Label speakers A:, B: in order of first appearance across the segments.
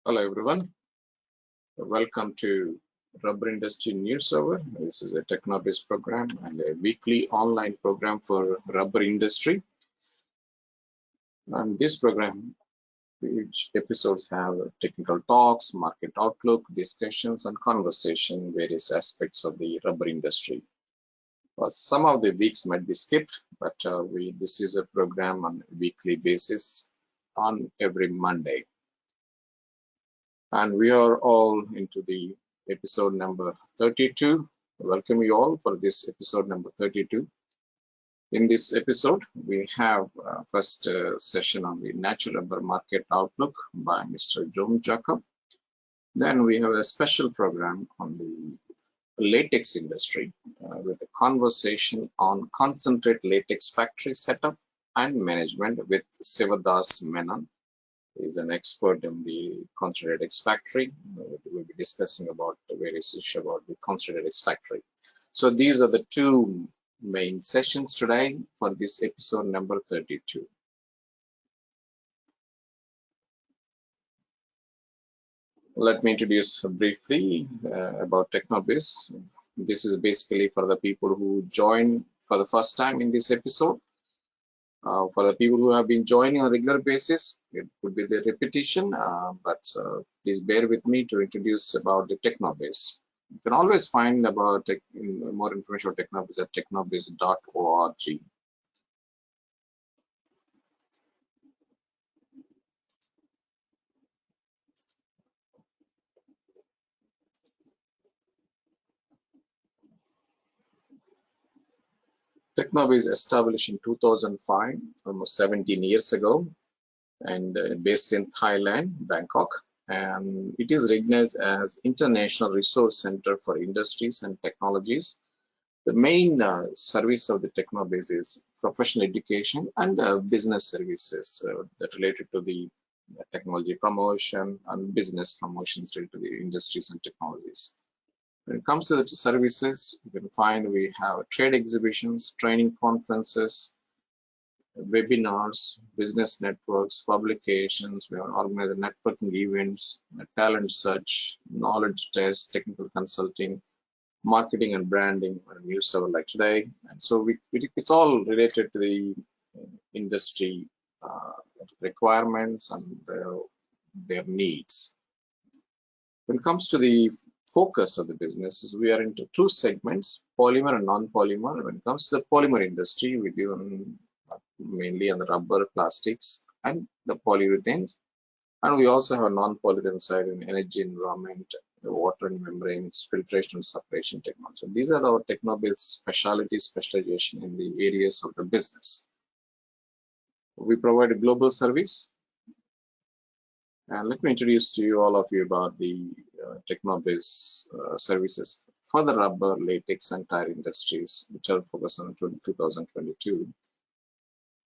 A: Hello everyone, welcome to Rubber Industry NewsHour. This is a techno-based program and a weekly online program for rubber industry. And this program, each episodes have technical talks, market outlook, discussions, and conversation various aspects of the rubber industry. Some of the weeks might be skipped, but this is a program on a weekly basis on every Monday. And we are all into the episode number 32. Welcome you all for this episode number 32. In this episode, we have first session on the natural rubber market outlook by Mr. John Jacob. Then we have a special program on the latex industry with a conversation on concentrate latex factory setup and management with Sivadas Menon. Is an expert in the concentrate latex factory. We'll be discussing about the various issues about the concentrate latex factory. So these are the two main sessions today for this episode number 32. Let me introduce briefly about TechnoBiz. This is basically for the people who join for the first time in this episode. For the people who have been joining on a regular basis, it could be the repetition, but please bear with me to introduce about the TechnoBiz. You can always find about more information about TechnoBiz at technobiz.org. TechnoBiz established in 2005, almost 17 years ago, and based in Thailand, Bangkok. And it is recognized as International Resource Center for Industries and Technologies. The main service of the TechnoBiz is professional education and business services that related to the technology promotion and business promotions related to the industries and technologies. When it comes to the services, you can find we have trade exhibitions, training conferences, webinars, business networks, publications. We organize networking events, talent search, knowledge test, technical consulting, marketing and branding, news server like today. And so it's all related to the industry requirements and their needs. When it comes to the focus of the businesses, we are into two segments, polymer and non-polymer. When it comes to the polymer industry, we do mainly on the rubber, plastics, and the polyurethanes. And we also have a non-polyurethane side in energy, environment, water and membranes, filtration and separation technology. So these are our techno-based specialization in the areas of the business. We provide a global service. And let me introduce to you all of you about the techno-based services for the rubber, latex, and tire industries, which are focused on 2022.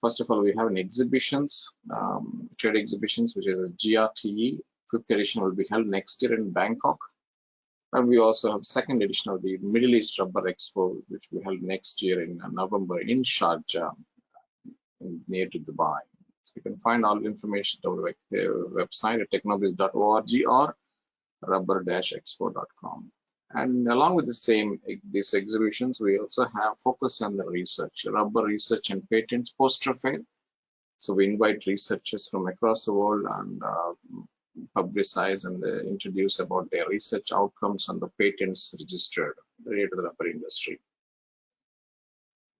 A: First of all, we have an exhibitions, trade exhibitions, which is a GRTE. 5th edition will be held next year in Bangkok. And we also have 2nd edition of the Middle East Rubber Expo, which will be held next year in November in Sharjah, near to Dubai. So you can find all information on the website at technobiz.org or rubber-expo.com. And along with these exhibitions, we also have focus on the research, rubber research and patents poster fair. So we invite researchers from across the world and publicize and introduce about their research outcomes and the patents registered related to the rubber industry.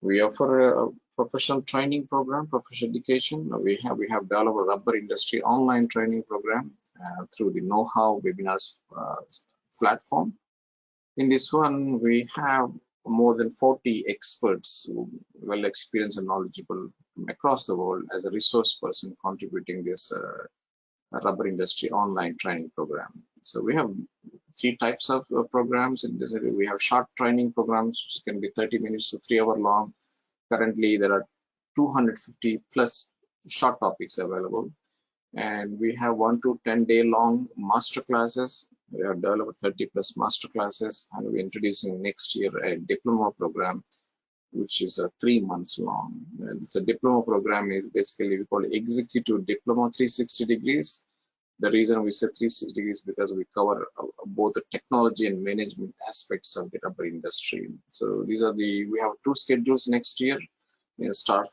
A: We offer a professional training program, professional education. We have developed a rubber industry online training program through the know-how webinars platform. In this one, we have more than 40 experts who well experienced and knowledgeable from across the world as a resource person contributing this rubber industry online training program. So we have 3 types of programs in this area. We have short training programs, which can be 30 minutes to 3 hours long. Currently, there are 250 plus short topics available. And we have 1 to 10 day long master classes. We have developed 30 plus master classes, and we're introducing next year a diploma program, which is 3 months long. And it's a diploma program is basically we call it executive diploma 360 degrees. The reason we say 360 is because we cover both the technology and management aspects of the rubber industry. So these are we have two schedules next year.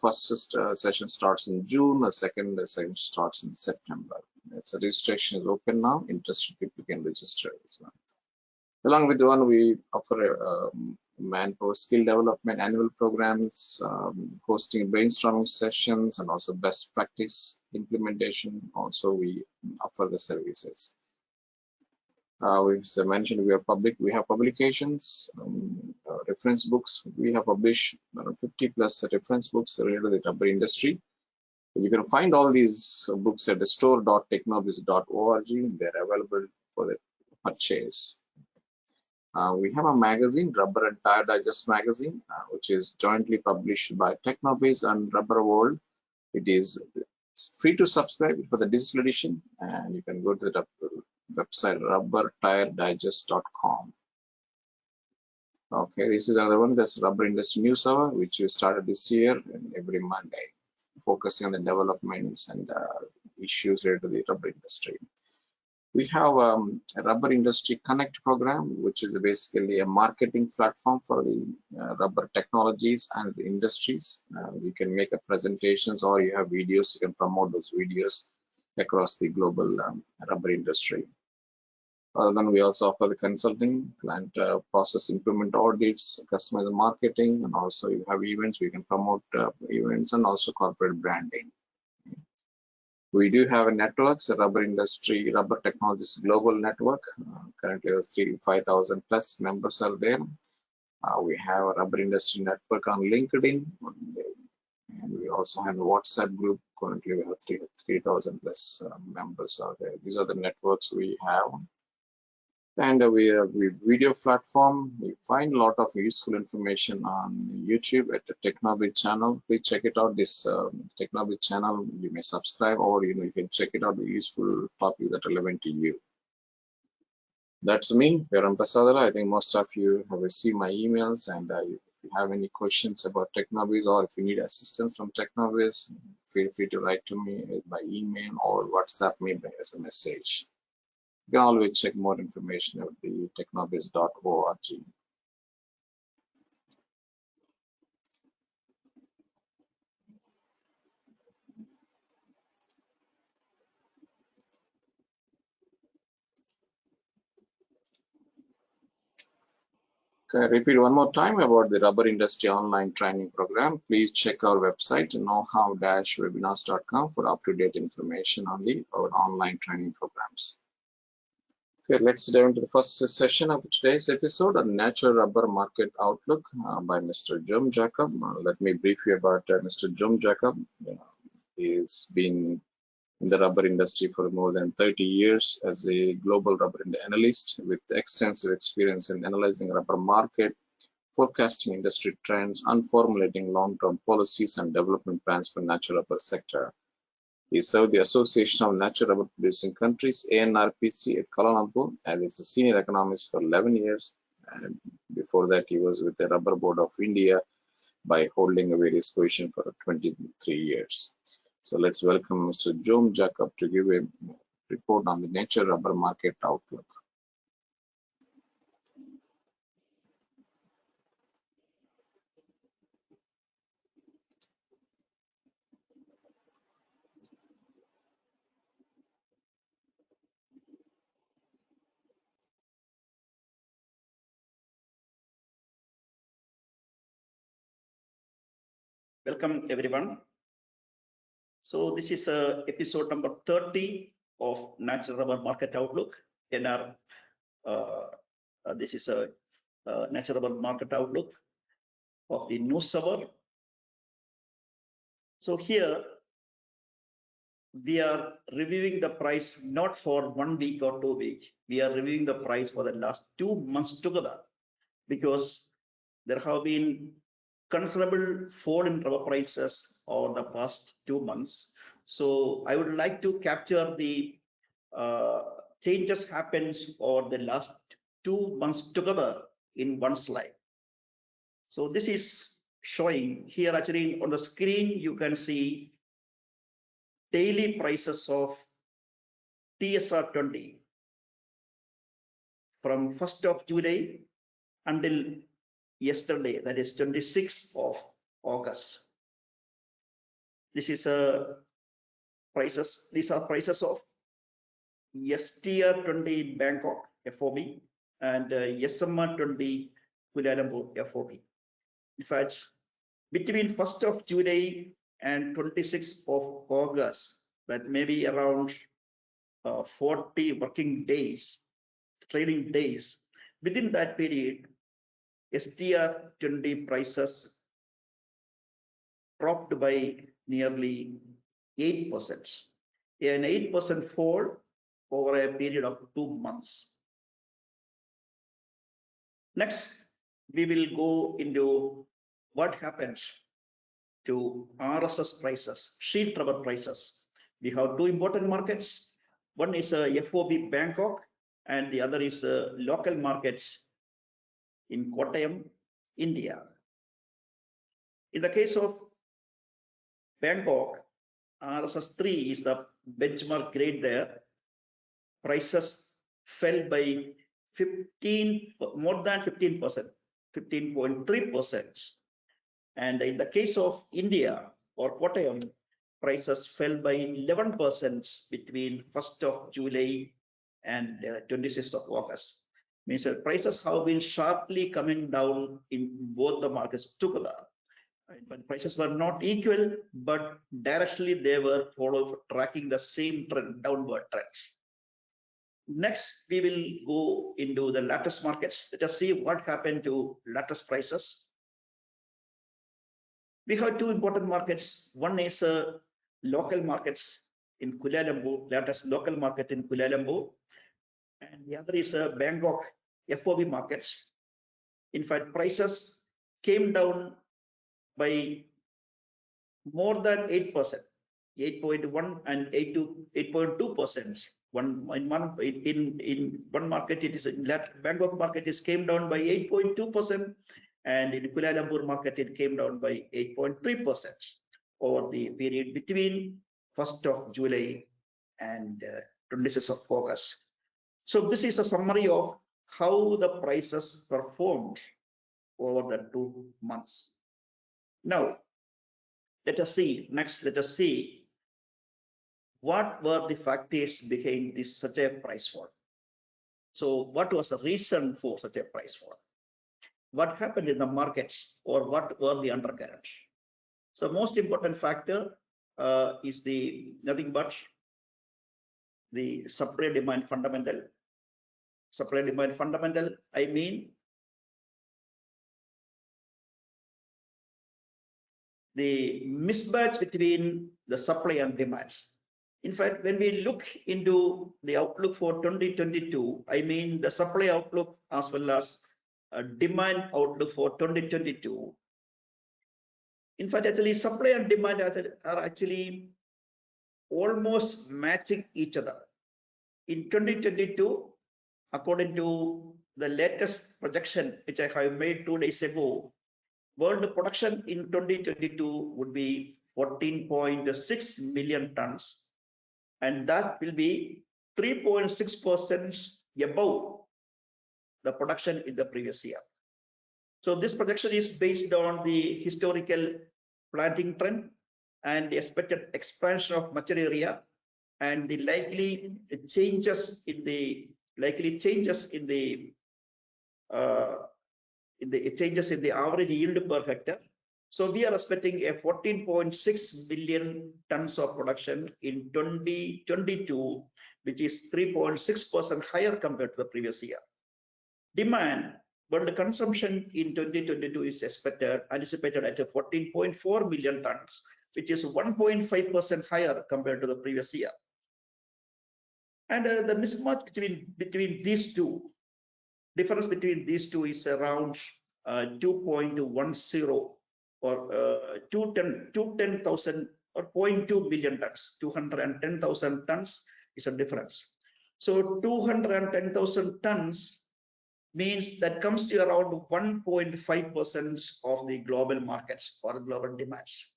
A: First session starts in June, the second session starts in September. So registration is open now. Interested people can register as well. Along with the one, we offer manpower skill development annual programs, hosting brainstorming sessions, and also best practice implementation. Also, we offer the services. We've mentioned we have publications, reference books. We have published 50 plus reference books related to the rubber industry. You can find all these books at the store.technobiz.org. They're available for the purchase. We have a magazine, Rubber and Tire Digest magazine, which is jointly published by Technobiz and Rubber World. It is free to subscribe for the digital edition, and you can go to the website rubbertiredigest.com. Okay, this is another one. That's Rubber Industry NewsHour, which we started this year and every Monday, focusing on the developments and issues related to the rubber industry. We have a Rubber Industry Connect program, which is basically a marketing platform for the rubber technologies and the industries. You can make a presentations or you have videos, you can promote those videos across the global rubber industry. Other than we also offer the consulting, plant process improvement audits, customer marketing, and also you have events, we can promote events and also corporate branding. We do have a network, so Rubber Technologies Global Network. Currently, 5,000 plus members are there. We have a Rubber Industry Network on LinkedIn, and we also have a WhatsApp group. Currently, we have 3,000 plus members are there. These are the networks we have. And we have a video platform. We find a lot of useful information on YouTube at the Technobiz channel. Please check it out. This Technobiz channel, you may subscribe, or you can check it out. The useful topic that are relevant to you. That's me, Veram Prasadara. I think most of you have received my emails, and if you have any questions about Technobiz or if you need assistance from Technobiz, feel free to write to me by email or WhatsApp me as a message. You can always check more information at the technobiz.org. Okay, repeat one more time about the rubber industry online training program. Please check our website knowhow-webinars.com for up-to-date information on our online training programs. Okay, let's dive into the first session of today's episode on Natural Rubber Market Outlook by Mr. Jom Jacob. Let me brief you about Mr. Jom Jacob. He's been in the rubber industry for more than 30 years as a global rubber analyst with extensive experience in analyzing rubber market, forecasting industry trends, and formulating long-term policies and development plans for natural rubber sector. He served the Association of Natural Rubber Producing Countries, ANRPC, at Kuala Lumpur as its senior economist for 11 years. And before that, he was with the Rubber Board of India by holding a various position for 23 years. So let's welcome Mr. Jom Jacob to give a report on the natural rubber market outlook.
B: Welcome everyone. So this is episode number 30 of Natural Rubber Market Outlook. This is a Natural Rubber Market Outlook of the NewsHour. So here we are reviewing the price not for 1 week or 2 weeks. We are reviewing the price for the last 2 months together, because there have been considerable fall in rubber prices over the past 2 months. So I would like to capture the changes happens over the last 2 months together in one slide. So this is showing here, actually on the screen you can see daily prices of TSR 20 from 1st of July until yesterday, that is 26th of August. This is prices. These are prices of STR 20 in Bangkok FOB and SMR 20 Kuala Lumpur FOB. In fact, between 1st of July and 26th of August, that may be around 40 working days, trading days. Within that period, STR 20 prices dropped by nearly 8%, an 8% fall over a period of 2 months. Next, we will go into what happens to RSS prices, sheet rubber prices. We have two important markets. One is FOB Bangkok and the other is local markets in Kottayam, India. In the case of Bangkok, RSS 3 is the benchmark grade there. Prices fell by more than 15%, 15.3%. And in the case of India or Kottayam, prices fell by 11% between 1st of July and 26th of August. Means that prices have been sharply coming down in both the markets together. But prices were not equal, but directly they were tracking the same trend, downward trends. Next, we will go into the latex markets. Let us see what happened to latex prices. We have two important markets. One is local markets in Kuala Lumpur, latex local market in Kuala Lumpur, and the other is Bangkok FOB markets. In fact, prices came down by more than 8%, 8.1 and 8.2%. In one market, it is in Bangkok market, it came down by 8.2%, and in Kuala Lumpur market, it came down by 8.3% over the period between 1st of July and 26th of August. So this is a summary of how the prices performed over the 2 months. Now, let us see, next, let us see what were the factors behind this such a price fall. So what was the reason for such a price fall? What happened in the markets, or what were the undercurrents? So most important factor is the nothing but the supply demand fundamental. Supply demand fundamental, I mean the mismatch between the supply and demands. In fact, when we look into the outlook for 2022, I mean the supply outlook as well as demand outlook for 2022. In fact, actually supply and demand are actually almost matching each other. In 2022, according to the latest projection, which I have made 2 days ago, world production in 2022 would be 14.6 million tons, and that will be 3.6% above the production in the previous year. So this projection is based on the historical planting trend and the expected expansion of mature area and the likely changes in the average yield per hectare. So we are expecting a 14.6 million tons of production in 2022, which is 3.6% higher compared to the previous year. Demand, world consumption in 2022 is anticipated at 14.4 million tons, which is 1.5% higher compared to the previous year. And the mismatch between these two, difference between these two is around 2.10 or 210,000 or 0.2 million tons. 210,000 tons is a difference. So 210,000 tons means that comes to around 1.5% of the global markets or global demands.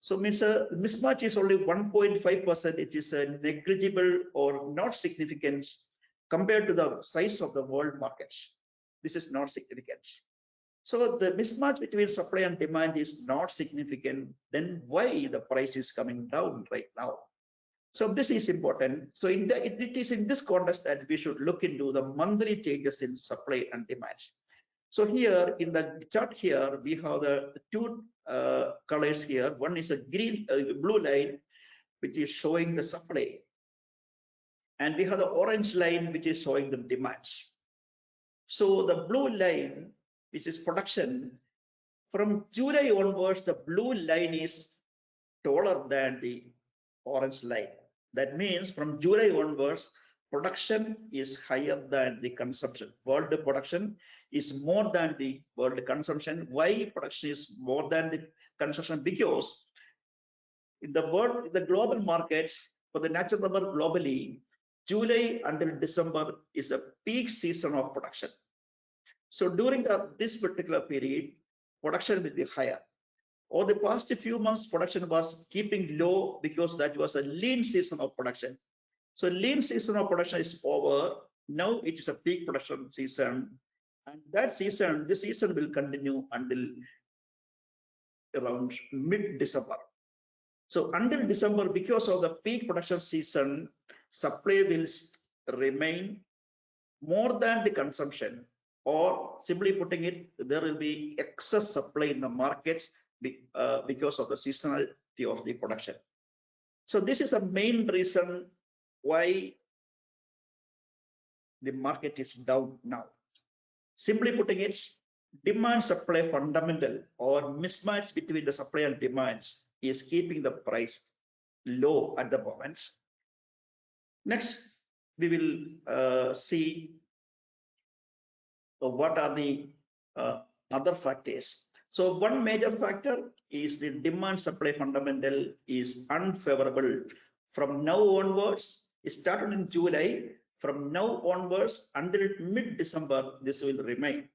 B: So means a mismatch is only 1.5%. It is a negligible or not significant compared to the size of the world markets. This is not significant. So the mismatch between supply and demand is not significant. Then why the price is coming down right now? So this is important. So it is in this context that we should look into the monthly changes in supply and demand. So here in the chart here, we have the two colors here. One is a blue line, which is showing the supply. And we have the orange line, which is showing the demand. So the blue line, which is production, from July onwards, the blue line is taller than the orange line. That means from July onwards, production is higher than the consumption. World production is more than the world consumption. Why production is more than the consumption? Because in the world, the global markets for the natural rubber globally, July until December is a peak season of production. So during this particular period, production will be higher. Over the past few months, production was keeping low because that was a lean season of production. So lean season of production is over. Now it is a peak production season. And that season, this season will continue until around mid-December. So until December, because of the peak production season, supply will remain more than the consumption, or simply putting it, there will be excess supply in the markets because of the seasonality of the production. So this is a main reason why the market is down now. Simply putting it, demand supply fundamental or mismatch between the supply and demands is keeping the price low at the moment. Next, we will see what are the other factors. So one major factor is the demand supply fundamental is unfavorable. From now onwards, it started in July. From now onwards until mid-December, this will remain.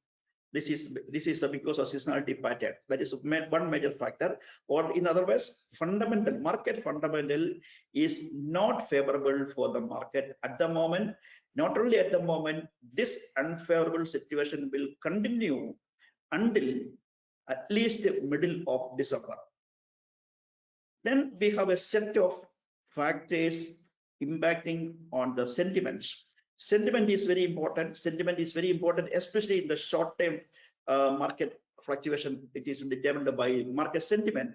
B: This is because of seasonality pattern. That is one major factor. Or in other words, market fundamental is not favorable for the market at the moment. Not only at the moment, this unfavorable situation will continue until at least the middle of December. Then we have a set of factors impacting on the sentiments. Sentiment is very important. Sentiment is very important, especially in the short-term market fluctuation. It is determined by market sentiment,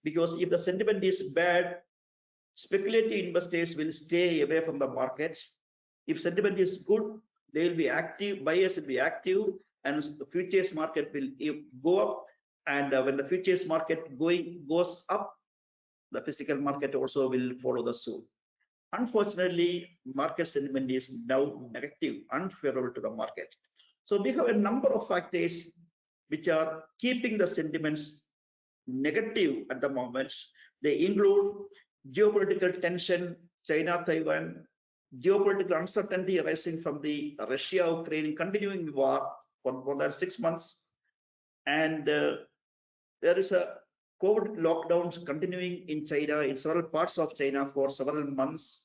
B: because if the sentiment is bad, speculative investors will stay away from the market. If sentiment is good, they will be active. Buyers will be active, and the futures market will go up. And when the futures market goes up, the physical market also will follow the suit. Unfortunately, market sentiment is now negative, unfavorable to the market. So we have a number of factors which are keeping the sentiments negative at the moment. They include geopolitical tension, China-Taiwan, geopolitical uncertainty arising from the Russia-Ukraine continuing war for more than 6 months, and there is a COVID lockdowns continuing in China, in several parts of China for several months,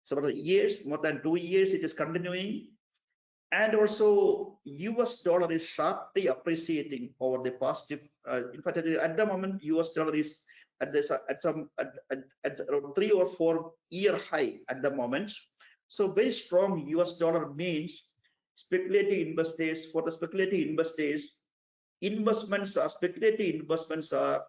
B: several years, more than 2 years it is continuing. And also US dollar is sharply appreciating over the past, in fact, at the moment, US dollar is at around 3 or 4 year high at the moment. So very strong US dollar means speculative investors, for the speculative investors, speculative investments are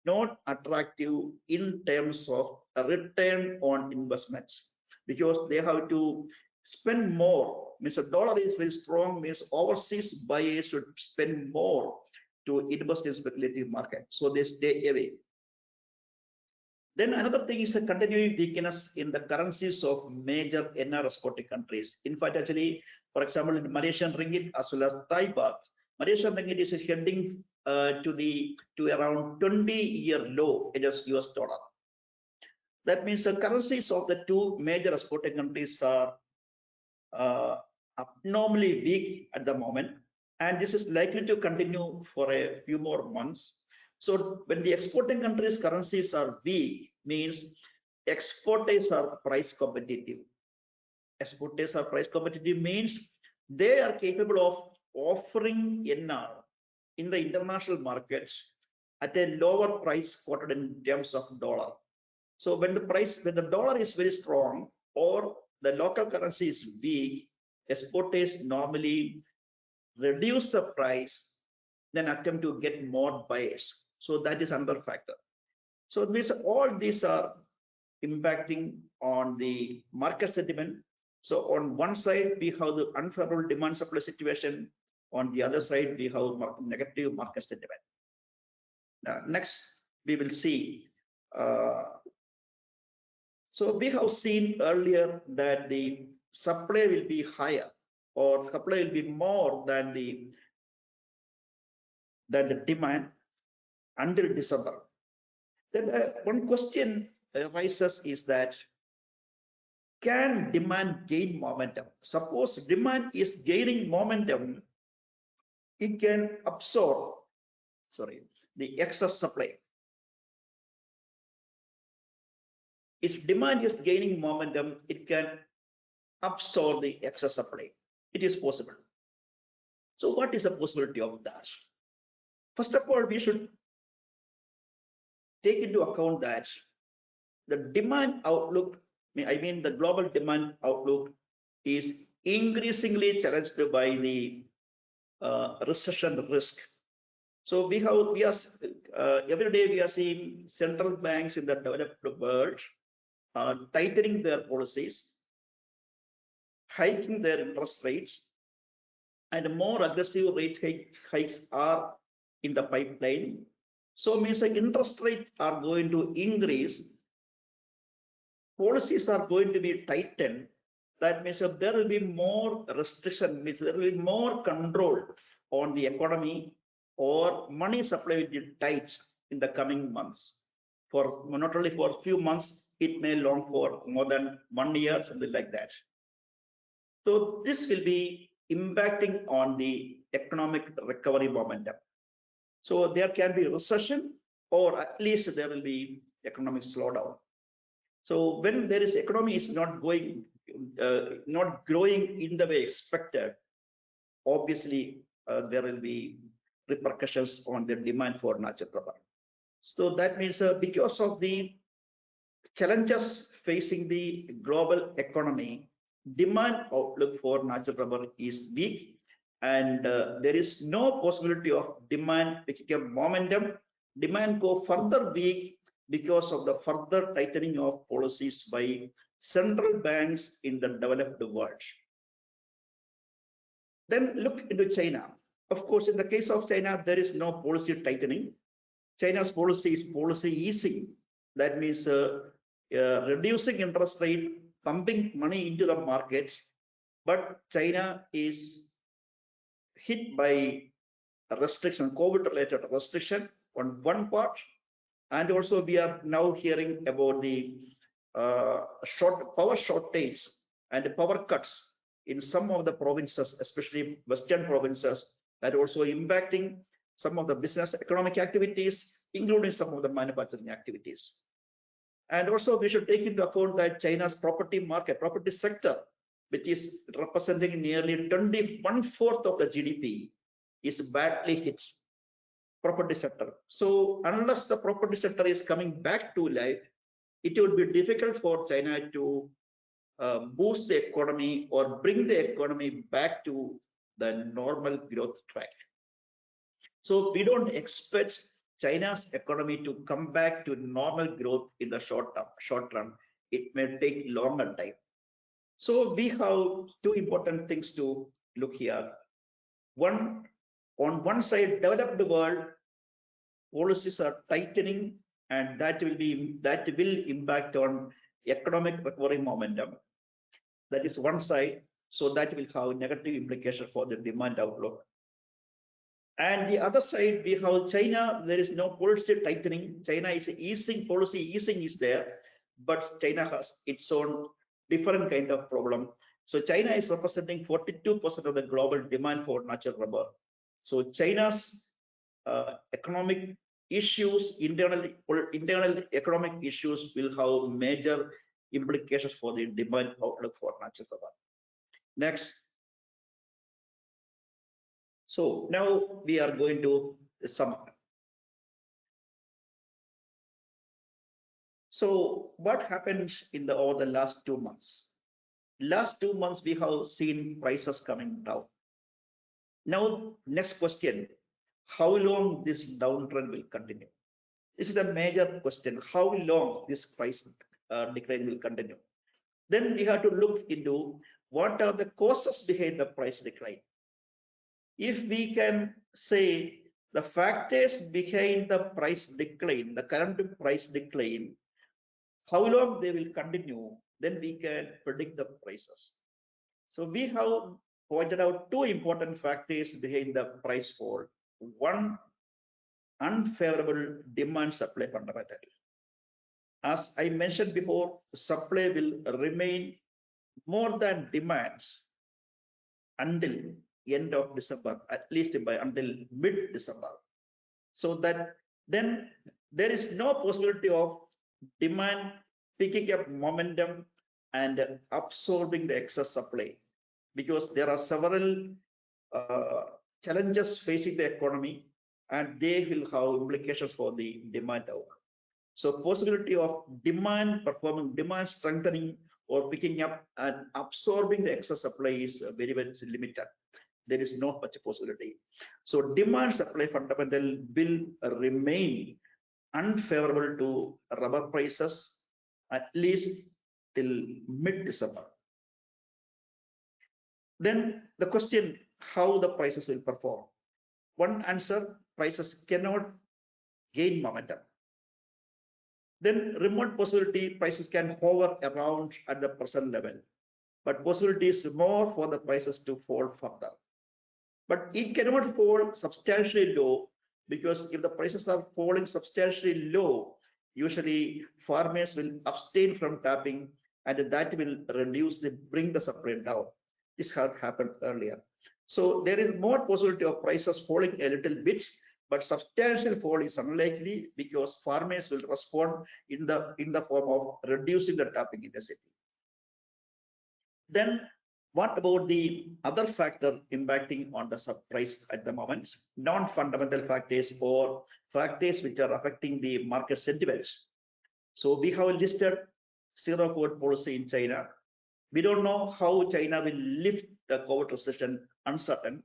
B: not attractive in terms of a return on investments, because they have to spend more. Means the dollar is very strong, means overseas buyers should spend more to invest in speculative market, so they stay away. Then another thing is a continuing weakness in the currencies of major NR exporting countries. In fact, actually, for example, in Malaysian ringgit as well as Thai baht, Malaysian ringgit is heading to around 20-year low against US dollar. That means the currencies of the two major exporting countries are abnormally weak at the moment, and this is likely to continue for a few more months. So when the exporting countries' currencies are weak, means exporters are price competitive. Exporters are price competitive means they are capable of offering NR in the international markets at a lower price quoted in terms of dollar. So when the dollar is very strong or the local currency is weak, exporters normally reduce the price, then attempt to get more buyers. So that is another factor. So all these are impacting on the market sentiment. So on one side, we have the unfavorable demand supply situation. On the other side, we have negative market sentiment. Now, next, we will see. So we have seen earlier that the supply will be higher or supply will be more than the demand until December. Then one question arises is that, can demand gain momentum? Suppose demand is gaining momentum, it can absorb, the excess supply. If demand is gaining momentum, it can absorb the excess supply. It is possible. So what is the possibility of that? First of all, we should take into account that the demand outlook, I mean the global demand outlook, is increasingly challenged by the recession risk. So we are every day we are seeing central banks in the developed world tightening their policies, hiking their interest rates, and more aggressive rate hikes are in the pipeline. So means the interest rates are going to increase, policies are going to be tightened. That means that there will be more restriction, means there will be more control on the economy, or money supply will be tight in the coming months. For not only for a few months, it may long for more than 1 year, something like that. So this will be impacting on the economic recovery momentum. So there can be recession, or at least there will be economic slowdown. So when there is economy is not growing in the way expected, obviously there will be repercussions on the demand for natural rubber. So that means because of the challenges facing the global economy, demand outlook for natural rubber is weak, and there is no possibility of demand picking up momentum. Demand go further weak because of the further tightening of policies by central banks in the developed world. Then look into China. Of course, in the case of China, there is no policy tightening. China's policy is policy easing. That means reducing interest rate, pumping money into the market. But China is hit by a restriction, COVID-related restriction on one part. And also we are now hearing about the power shortage and power cuts in some of the provinces, especially western provinces, that also impacting some of the business economic activities, including some of the manufacturing activities. And also we should take into account that China's property market, property sector, which is representing nearly 1/4 of the GDP, is badly hit. Property sector. So unless the property sector is coming back to life, it would be difficult for China to boost the economy or bring the economy back to the normal growth track. So we don't expect China's economy to come back to normal growth in the short run. It may take longer time. So we have two important things to look here. One, on one side, developed world policies are tightening, and that will impact on economic recovery momentum. That is one side. So that will have negative implication for the demand outlook. And the other side, we have China. There is no policy tightening. China is easing, policy easing is there, but China has its own different kind of problem. So China is representing 42% of the global demand for natural rubber. So China's economic issues, internal economic issues will have major implications for the demand outlook for natural rubber. Next. So now we are going to sum up. So what happens in over the last 2 months? Last 2 months we have seen prices coming down. Now next question, how long this downtrend will continue? This is a major question. How long this price decline will continue? Then we have to look into what are the causes behind the price decline. If we can say the factors behind the price decline, the current price decline, how long they will continue, then we can predict the prices. So we have pointed out two important factors behind the price fall. One, unfavorable demand supply fundamental. As I mentioned before, supply will remain more than demands until end of December, at least until mid-December. So that then there is no possibility of demand picking up momentum and absorbing the excess supply, because there are several challenges facing the economy and they will have implications for the demand outcome. So possibility of demand strengthening or picking up and absorbing the excess supply is very, very limited. There is not much possibility. So demand supply fundamental will remain unfavorable to rubber prices at least till mid-December. Then the question, how the prices will perform? One answer, prices cannot gain momentum. Then remote possibility, prices can hover around at the present level, but possibility is more for the prices to fall further. But it cannot fall substantially low, because if the prices are falling substantially low, usually farmers will abstain from tapping, and that will bring the supply down. This had happened earlier. So there is more possibility of prices falling a little bit, but substantial fall is unlikely, because farmers will respond in the form of reducing the tapping intensity. Then what about the other factor impacting on the price at the moment? Non-fundamental factors or factors which are affecting the market sentiments. So we have listed zero COVID policy in China. We don't know how China will lift the COVID restriction, uncertain.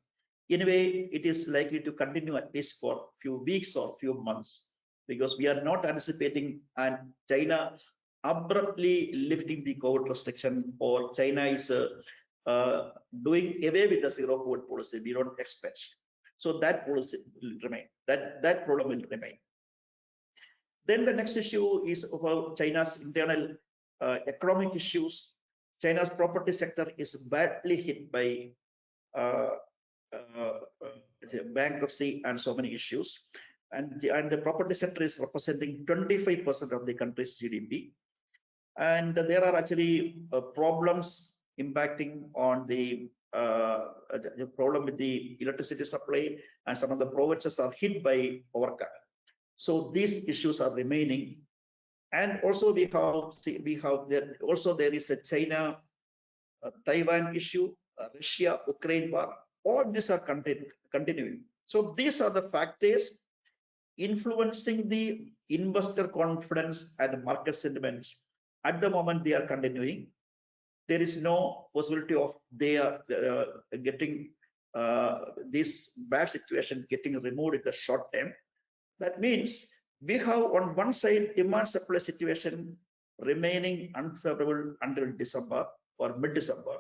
B: Anyway, it is likely to continue at least for a few weeks or few months, because we are not anticipating and China abruptly lifting the COVID restriction, or China is doing away with the zero COVID policy. We don't expect. So that policy will remain. That problem will remain. Then the next issue is about China's internal economic issues. China's property sector is badly hit by bankruptcy and so many issues. And the property sector is representing 25% of the country's GDP. And there are actually problems impacting on the problem with the electricity supply, and some of the provinces are hit by overcut. So these issues are remaining. And also there is a China Taiwan issue, Russia Ukraine war. All these are continuing. So these are the factors influencing the investor confidence and market sentiments. At the moment, they are continuing. There is no possibility of they are getting this bad situation getting removed in the short term. That means we have on one side demand supply situation remaining unfavorable until December or mid-December,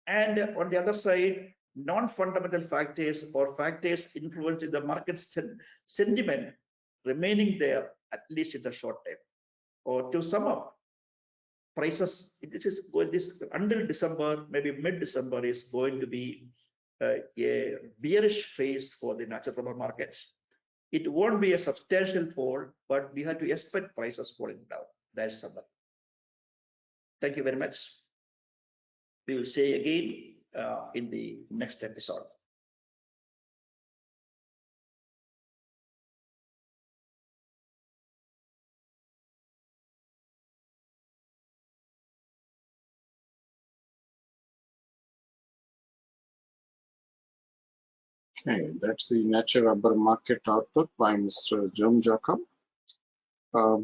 B: and on the other side non-fundamental factors or factors influencing the market sentiment remaining there at least in the short term. Or to sum up, prices this until December, maybe mid-December, is going to be a bearish phase for the natural rubber markets. It won't be a substantial fall, but we have to expect prices falling down. That's summer. Thank you very much. We will see you again in the next episode.
A: Okay, that's the natural rubber market outlook by Mr. Jim Jacob.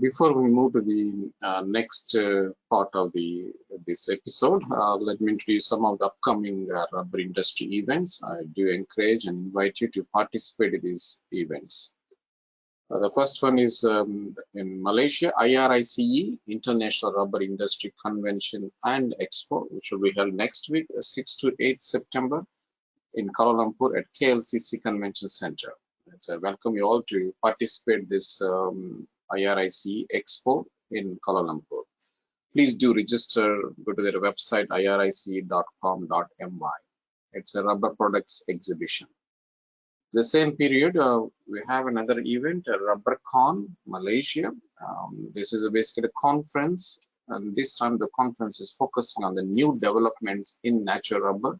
A: Before we move to the next part of this episode, let me introduce some of the upcoming rubber industry events. I do encourage and invite you to participate in these events. The first one is in Malaysia, IRICE, International Rubber Industry Convention and Expo, which will be held next week, 6 to 8 September in Kuala Lumpur at KLCC Convention Center. So I welcome you all to participate this IRICE Expo in Kuala Lumpur. Please do register, go to their website irice.com.my. It's a rubber products exhibition. The same period, we have another event, RubberCon Malaysia. This is basically a conference, and this time the conference is focusing on the new developments in natural rubber.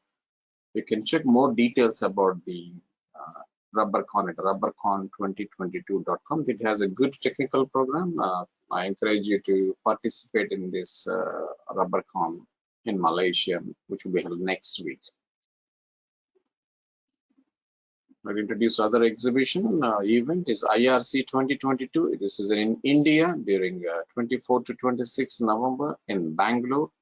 A: You can check more details about the RubberCon at rubbercon2022.com. It has a good technical program. I encourage you to participate in this RubberCon in Malaysia, which will be held next week. I'll introduce other exhibition event is IRC 2022. This is in India during 24 to 26 November in Bangalore,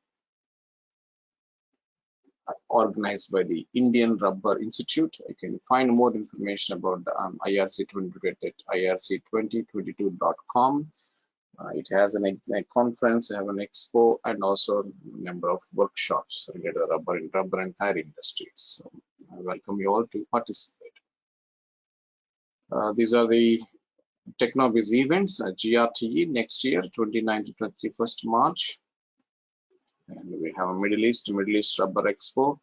A: organized by the Indian Rubber Institute. You can find more information about IRC 2022 at irc2022.com. It has a conference, have an expo, and also a number of workshops related to rubber and tire industries. So I welcome you all to participate. These are the Technobiz events, GRTE next year, 29 to 31st March. And we have a Middle East Rubber Expo,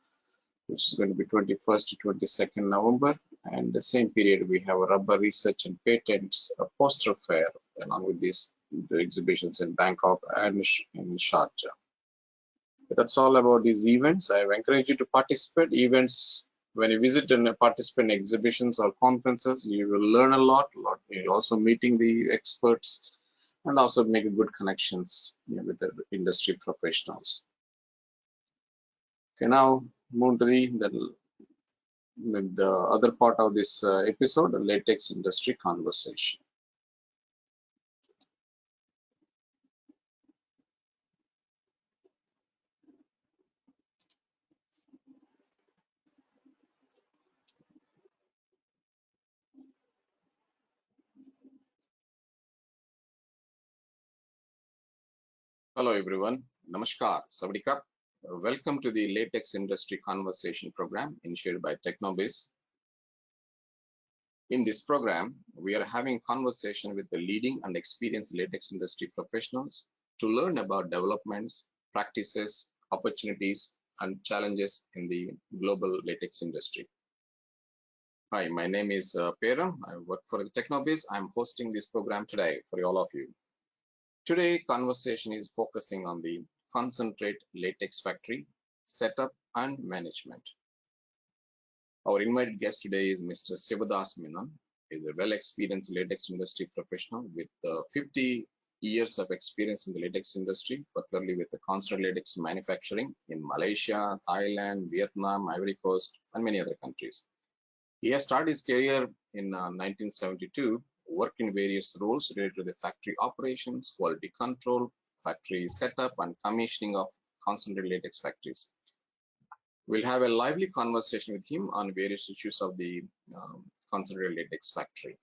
A: which is going to be 21st to 22nd November. And the same period, we have a Rubber Research and Patents poster fair, along with the exhibitions in Bangkok and in Sharjah. But that's all about these events. I encourage you to participate. Events, when you visit and participate in exhibitions or conferences, you will learn a lot. You're also meeting the experts and also make good connections with the industry professionals. Okay, now move to the other part of this episode, the latex industry conversation. Hello everyone, Namaskar, Sawadee Welcome to the Latex Industry Conversation program initiated by Technobiz. In this program, we are having conversation with the leading and experienced latex industry professionals to learn about developments, practices, opportunities, and challenges in the global latex industry. Hi, my name is Pera. I work for the Technobiz. I'm hosting this program today for all of you. Today, conversation is focusing on the concentrate latex factory, setup, and management. Our invited guest today is Mr. Sivadas Menon. He is a well-experienced latex industry professional with 50 years of experience in the latex industry, particularly with the concentrate latex manufacturing in Malaysia, Thailand, Vietnam, Ivory Coast, and many other countries. He has started his career in 1972, worked in various roles related to the factory operations, quality control, factory setup, and commissioning of concentrate latex factories. We'll have a lively conversation with him on various issues of the concentrate latex factory.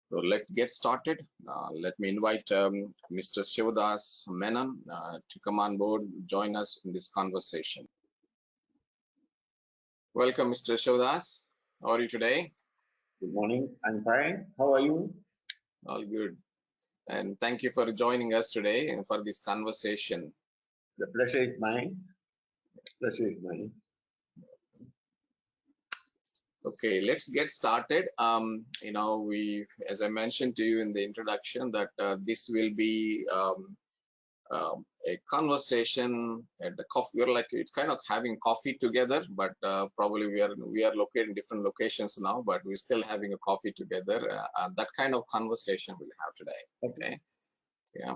A: So let's get started. Let me invite Mr. Sivadas Menon to come on board, join us in this conversation. Welcome, Mr. Sivadas. How are you today?
B: Good morning. I'm fine. How are you?
A: All good. And thank you for joining us today and for this conversation.
B: The pleasure is mine. Pleasure is mine.
A: Okay, let's get started. As I mentioned to you in the introduction, that this will be a conversation at the coffee. We're like, it's kind of having coffee together, but probably we are located in different locations now, but we're still having a coffee together. That kind of conversation we'll have today. Okay. Yeah.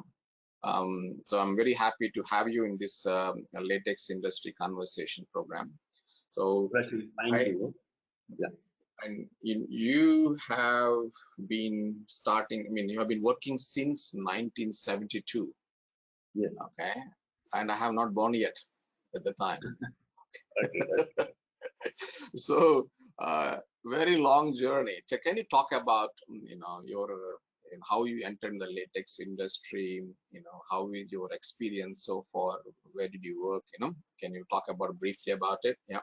A: So I'm very happy to have you in this latex industry conversation program. So
C: Pleasure is mine too. Yeah.
A: and you have been starting, I mean, you have been working since 1972.
C: Yes.
A: Okay. And I have not born yet at the time.
C: Okay.
A: So, very long journey. So can you talk about, your, how you entered the latex industry, how is your experience so far? Where did you work, Can you talk about briefly about it? Yeah.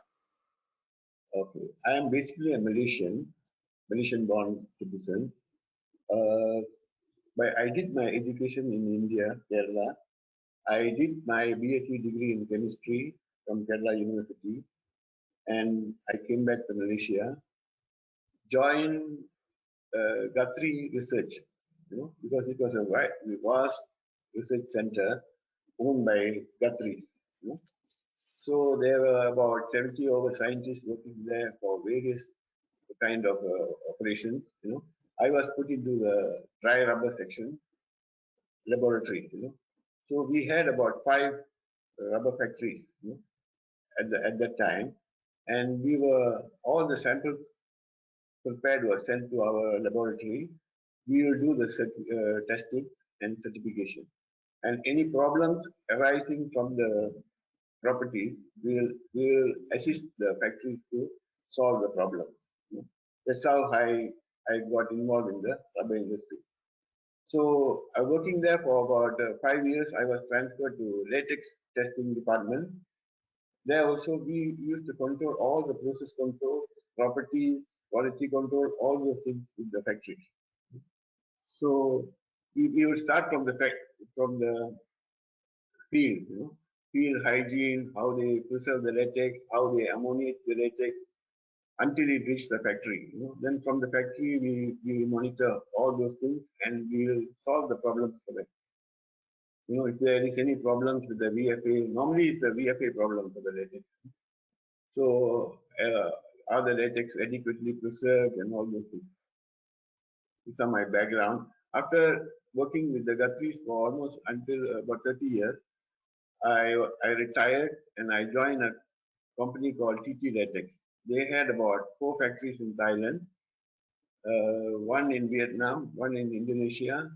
C: Okay. I am basically a Malaysian-born citizen. But I did my education in India, Kerala. I did my BSc degree in chemistry from Kerala University, and I came back to Malaysia, joined Guthrie Research, because it was a vast research center owned by Guthrie's. So there were about 70 over scientists working there for various kind of operations. I was put into the dry rubber section laboratory. So we had about 5 rubber factories, at that time, and we were all the samples prepared were sent to our laboratory. We will do the testings and certification, and any problems arising from the properties, we will assist the factories to solve the problems. That's how I got involved in the rubber industry. So working there for about 5 years, I was transferred to latex testing department. There also we used to control all the process controls, properties, quality control, all those things in the factories. So we would start from the field, field hygiene, how they preserve the latex, how they ammoniate the latex until it reaches the factory. Then from the factory we monitor all those things and we will solve the problems for them. If there is any problems with the VFA, normally it's a VFA problem for the latex. So are the latex adequately preserved and all those things. These are my background. After working with the Guthrie's for almost until about 30 years, I retired and I joined a company called TT Latex. They had about 4 factories in Thailand, one in Vietnam, one in Indonesia,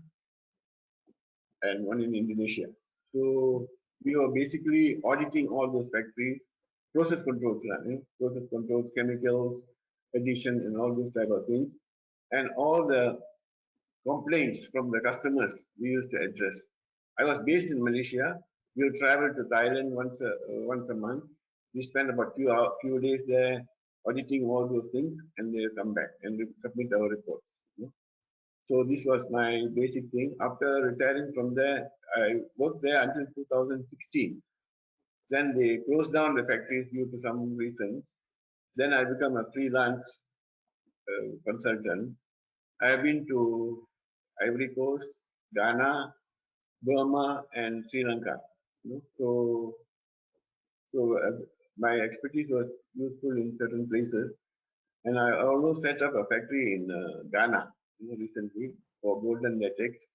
C: and one in Indonesia. So we were basically auditing all those factories, process controls, chemicals, addition, and all those type of things, and all the complaints from the customers we used to address. I was based in Malaysia. We'll travel to Thailand once a month. We spend about few days there auditing all those things, and they'll come back and we submit our reports. So this was my basic thing. After retiring from there, I worked there until 2016. Then they closed down the factories due to some reasons. Then I became a freelance consultant. I have been to Ivory Coast, Ghana, Burma, and Sri Lanka. So my expertise was useful in certain places. And I also set up a factory in Ghana recently for golden latex.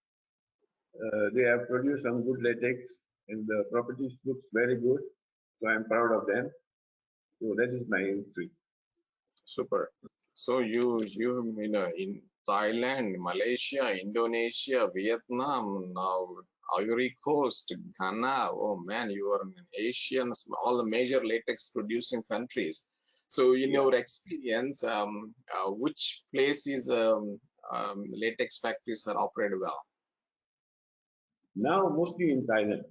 C: They have produced some good latex, and the properties looks very good. So I'm proud of them. So that is my history.
A: Super. So you in Thailand, Malaysia, Indonesia, Vietnam, now Ivory Coast, Ghana. Oh man, you are in Asian, all the major latex producing countries. So in your experience, which places latex factories are operated well?
C: Now mostly in Thailand.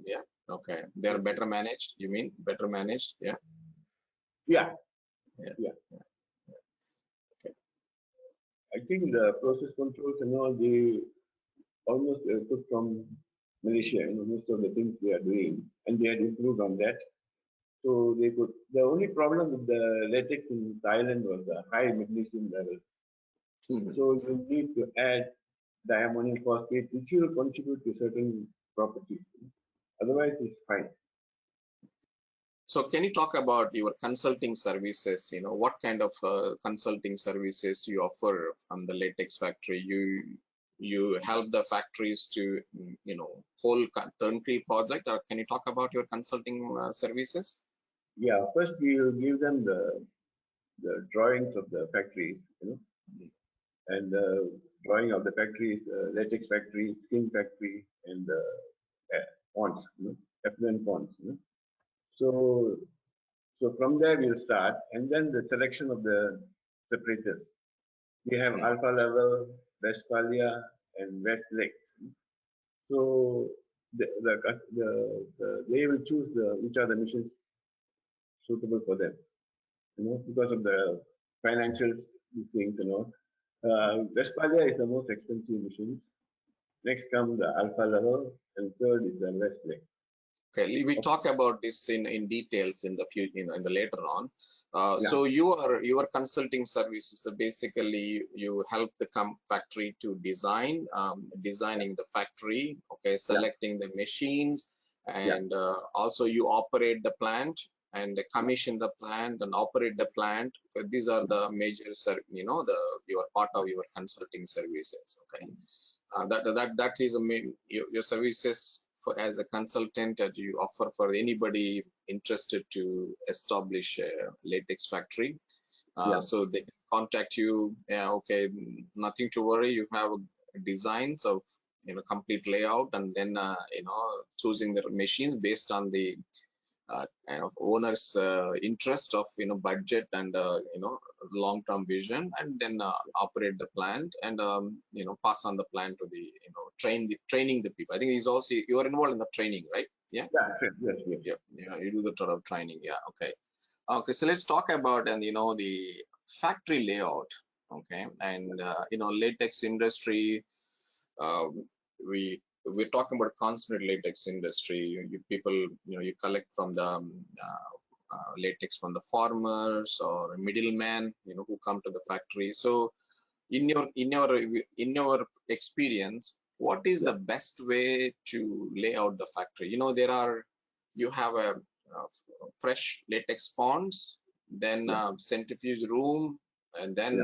A: Yeah. Okay. They're better managed. You mean better managed? Yeah.
C: Yeah.
A: Yeah.
C: Yeah.
A: Okay.
C: I think the process controls and all they almost took from Malaysia. Most of the things they are doing, and they had improved on that. So they could. The only problem with the latex in Thailand was the high magnesium levels. So you need to add diammonium phosphate, which will contribute to certain properties. Otherwise, it's fine.
A: So can you talk about your consulting services? What kind of consulting services you offer from the latex factory? You help the factories to, whole turnkey project, or can you talk about your consulting services?
C: Yeah, first we will give them the drawings of the factories, and the drawing of the factories, latex factory, skin factory, and ponds, effluent ponds. So, so from there we'll start, and then the selection of the separators. We have alpha level, Westphalia, and Westlake. So they will choose which are the missions suitable for them, because of the financial these things, Westphalia is the most expensive missions. Next comes the alpha level, and third is the Westlake.
A: Okay, we talk about this in details in the future, in the later on.
C: Yeah.
A: So your consulting services, basically you help the factory to designing the factory, okay, selecting the machines, and also you operate the plant and commission the plant and operate the plant. These are the major, you are part of your consulting services. Okay, that is a main your services for as a consultant that you offer for anybody interested to establish a latex factory. So they can contact you. Okay, nothing to worry. You have designs of complete layout, and then choosing the machines based on the kind of owner's interest of budget and long-term vision, and then operate the plant and pass on the plan to the training the people. I think he's also, you are involved in the training, right? Yeah.
C: Yes.
A: Yeah, you do the sort of training. Yeah. Okay, so let's talk about the factory layout. Okay, and latex industry, we're talking about concentrated latex industry. People, you collect from the latex from the farmers or middlemen, who come to the factory. So in your experience, what is the best way to lay out the factory? You have a fresh latex ponds, then centrifuge room, and then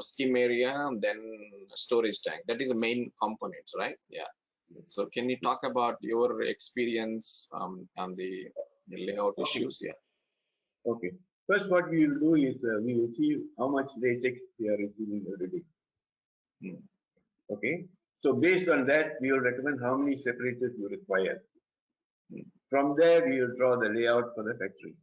A: skim area, and then storage tank. That is the main components, right? Yeah. So can you talk about your experience on the layout issues? Yeah.
C: Okay. First, what we will do is we will see how much latex they are receiving every day. Okay. So based on that, we will recommend how many separators you require. From there, we will draw the layout for the factory.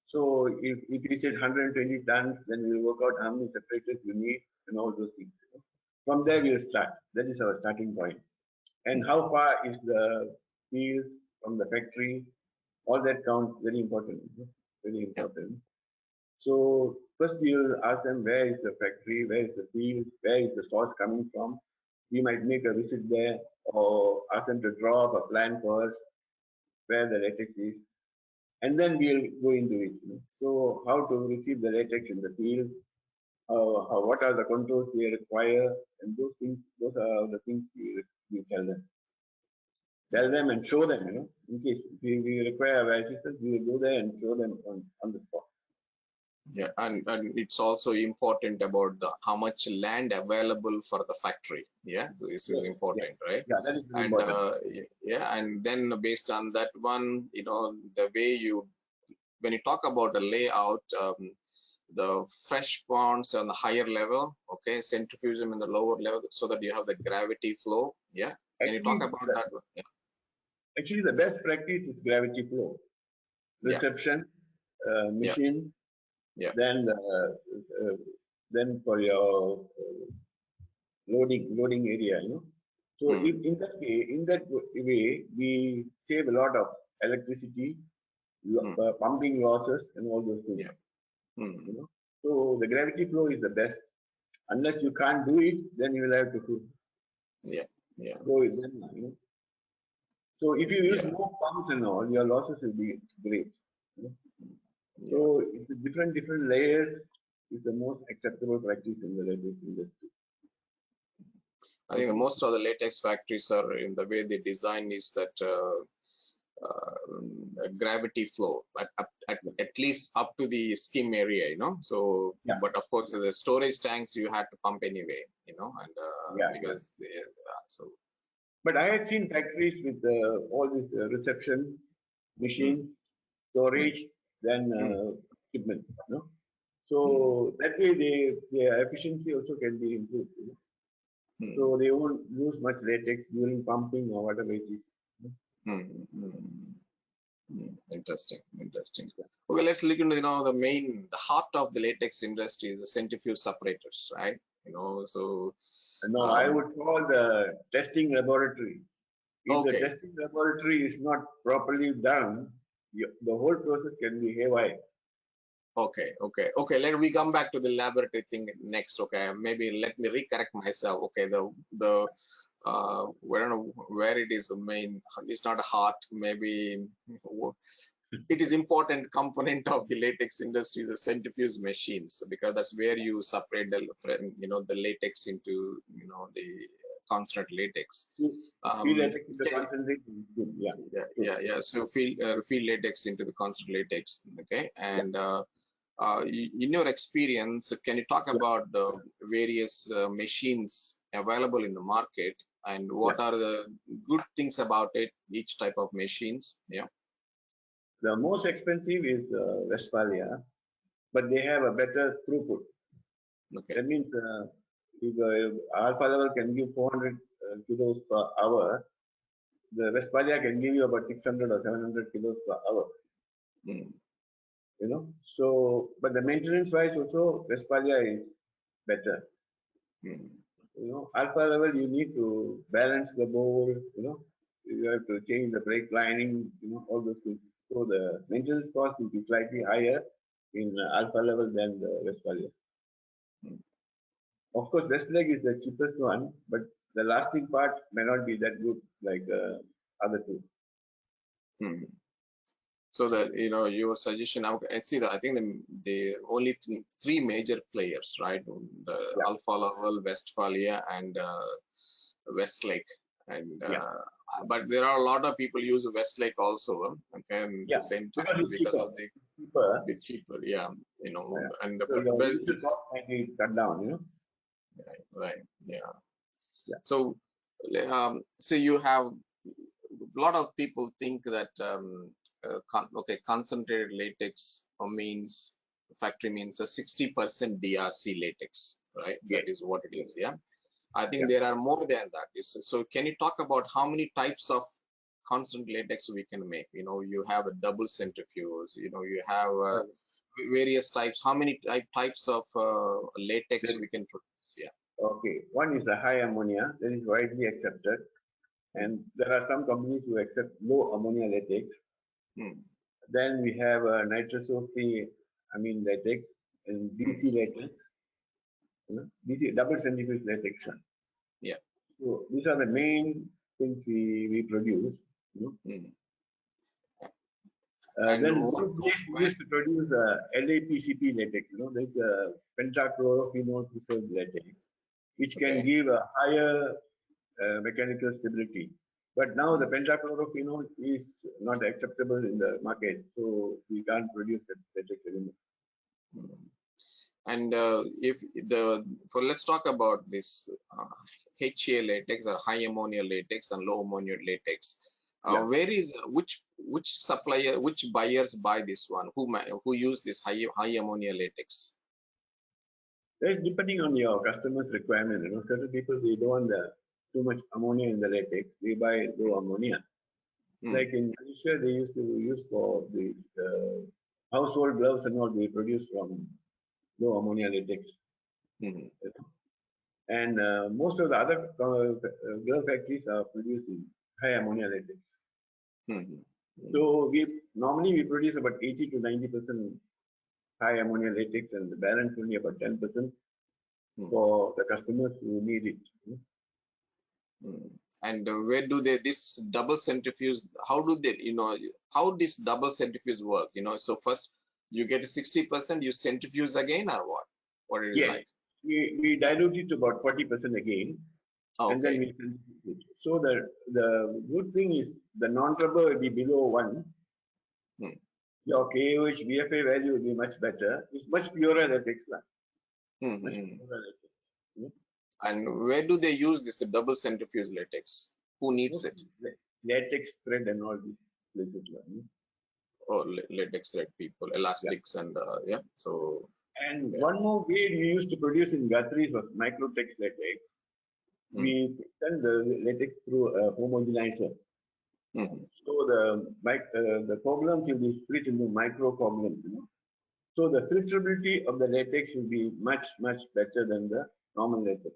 C: So if we said 120 tons, then we will work out how many separators you need and all those things. From there, we will start. That is our starting point. And how far is the field from the factory? All that counts. Very important. Very important. So first we will ask them, where is the factory, where is the field, where is the source coming from. We might make a visit there or ask them to draw up a plan for us where the latex is, and then we'll go into it. So how to receive the latex in the field, what are the controls we require, and those things. Those are the things we tell them. Tell them and show them. In case we require assistance, we will go there and show them on the spot.
A: Yeah, and it's also important about how much land available for the factory. Yeah, so this is important, right?
C: Yeah, that is important.
A: And then based on that one, the way when you talk about the layout, the fresh ponds on the higher level, okay, centrifuge in the lower level, so that you have the gravity flow. Yeah, can you talk about that one? Yeah.
C: Actually, the best practice is gravity flow, reception, machines. Yeah. Then for your loading area, So in that way, we save a lot of electricity, pumping losses, and all those things.
A: Yeah.
C: So the gravity flow is the best. Unless you can't do it, then you will have to go with them. So if you use more pumps and all, your losses will be great. So it's different layers is the most acceptable practice in the latex industry.
A: I think most of the latex factories are in the way they design is that gravity flow at least up to the skim area, So, but of course the storage tanks you had to pump anyway, because so.
C: But I had seen factories with all these reception machines storage than shipments. So that way their efficiency also can be improved. So they won't use much latex during pumping or whatever it is.
A: Interesting. Okay, let's look into the heart of the latex industry is the centrifuge separators, right? So
C: No, I would call the testing laboratory. If the
A: okay.
C: testing laboratory is not properly done, the whole process can be haywire.
A: Okay. Let me come back to the laboratory thing next. Okay, maybe let me recorrect myself. Okay, the I don't know where it is the main. It's not a heart. Maybe it is important component of the latex industry is the centrifuge machines, because that's where you separate the latex into the constant latex.
C: Feed latex into concentrate is good.
A: Yeah. So feed latex into the constant latex. Okay, and in your experience, can you talk about the various machines available in the market and what are the good things about it, each type of machines? Yeah.
C: The most expensive is Westphalia, but they have a better throughput.
A: Okay.
C: That means if alpha level can give 400 kilos per hour, the Westphalia can give you about 600 or 700 kilos per hour. So, but the maintenance wise also, Westphalia is better. Alpha level, you need to balance the bowl, you have to change the brake lining, all those things. So the maintenance cost will be slightly higher in alpha level than the Westphalia. Of course, Westleg is the cheapest one, but the lasting part may not be that good like other two.
A: So that your suggestion, I see that I think the only three major players, right? The alpha level, Westphalia, and Westlake, and but there are a lot of people use Westlake also. Okay, at the same time because of the bit cheaper. And
C: so the cost might be cut down.
A: Right. Yeah. So, so you have a lot of people think that concentrated latex means factory means a 60% DRC latex, right? That is what it is. Yeah. I think there are more than that. So can you talk about how many types of constant latex we can make? You have a double centrifuge. You have various types. How many types of latex we can produce? Yeah.
C: Okay. One is the high ammonia that is widely accepted. And there are some companies who accept low ammonia latex. Then we have nitrosamine latex and DC latex, DC double centrifuge latex.
A: Yeah.
C: So these are the main things we produce. Then we used to produce LAPCP latex. There's a pentachlorophenol preserved latex, which can give a higher mechanical stability. But now the pentachlorophenol is not acceptable in the market, so we can't produce that latex anymore.
A: And let's talk about this HA latex or high ammonia latex and low ammonia latex. Where is which supplier, which buyers buy this one? Who use this high ammonia latex?
C: It's depending on your customer's requirement. Certain people they don't want too much ammonia in the latex. They buy low ammonia. Like in Malaysia, they used to use for the household gloves and all. They produce from low ammonia latex. And most of the other glove factories are producing high ammonia latex. So we normally produce about 80 to 90% high ammonia latex, and the balance only about 10% for the customers who need it.
A: And where do this double centrifuge? How do they, how this double centrifuge work? So first you get 60%, you centrifuge again, or what? What it is like?
C: We dilute it to about 40% again, and then we centrifuge it. So the good thing is the non-rubber will be below 1. Your KOH BFA value will be much better. It's much purer latex. Much purer latex.
A: And where do they use this double centrifuge latex? Who needs it?
C: Latex thread and all these places.
A: Oh, latex red people, elastics, and yeah. So
C: And
A: yeah.
C: one more way we used to produce in Guthrie's was microtex latex. We send the latex through a homogenizer. So the coagulants will be split into microcoagulants. So the filterability of the latex will be much better than the normal latex.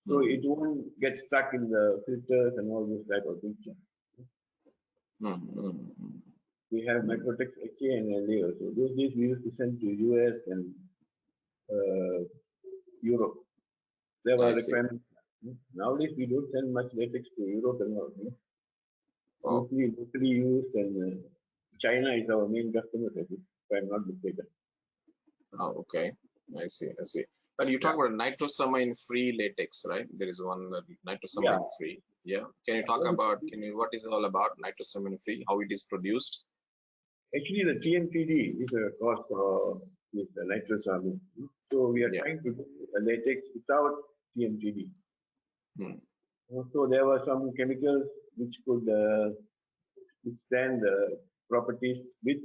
C: So it won't get stuck in the filters and all those type of things. We have microtex HA and LA also. Those days we used to send to US and Europe. There were requirements. Nowadays we don't send much latex to Europe and all. Mostly locally used, and China is our main customer, if I'm not mistaken.
A: Oh, okay. I see. But you talk about nitrosamine free latex, right? There is one nitrosamine free. Yeah. Can you talk about what is it all about nitrosamine free? How it is produced?
C: Actually, the TMPD is a cause for this nitrosamine. So we are trying to do a latex without TMPD. So there were some chemicals which could withstand the properties with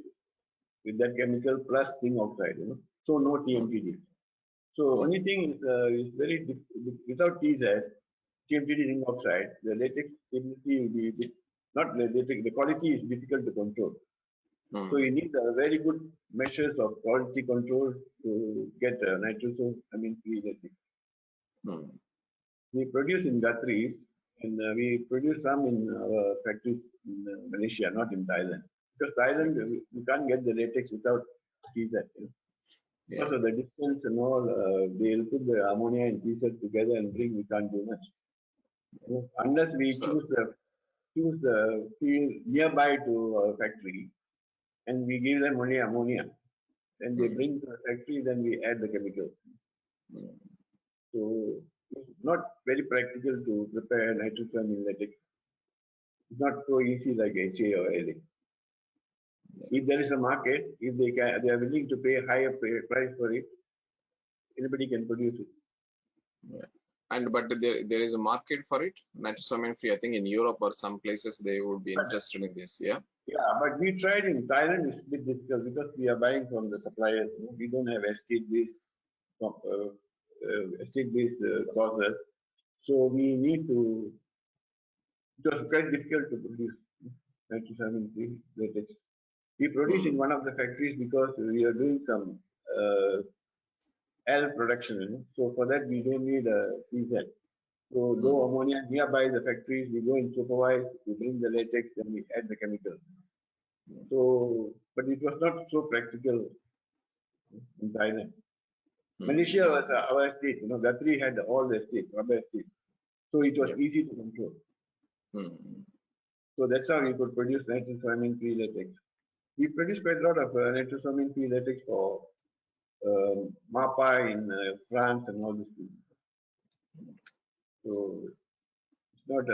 C: that chemical plus zinc oxide. So no TMPD. So only thing is very without TMPD zinc oxide, the latex stability will be not the latex, the quality is difficult to control. So you need very good measures of quality control to get nitrosamine free latex. We produce in Guthrie's, and we produce some in our factories in Malaysia, not in Thailand. Because Thailand, you can't get the latex without TZ. Because of the distance and all, they'll put the ammonia and TZ together and bring, we can't do much. Unless we choose the field nearby to our factory, and we give them only ammonia. Then they bring to the factory, then we add the chemicals. So it's not very practical to prepare nitrosamine latex. It's not so easy like HA or LA. If there is a market, if they are willing to pay higher price for it, anybody can produce it.
A: But there is a market for it, nitrosamine free. I think in Europe or some places they would be interested in this. Yeah.
C: Yeah, but we tried in Thailand. It's a bit difficult because we are buying from the suppliers. We don't have estate-based sources, so we need to. It was quite difficult to produce nitrosamine free latex. We produce in one of the factories because we are doing some L production. So for that we don't need a PZ. So low ammonia nearby the factories, we go and supervise, we bring the latex, then we add the chemicals. So, but it was not so practical in Thailand. Malaysia was our estate, Guthrie had all the estates, rubber estates. So it was easy to control. So that's how we could produce nitrosamine free latex. We produce quite a lot of nitrosamine free latex for MAPA in France and all these things. So it's not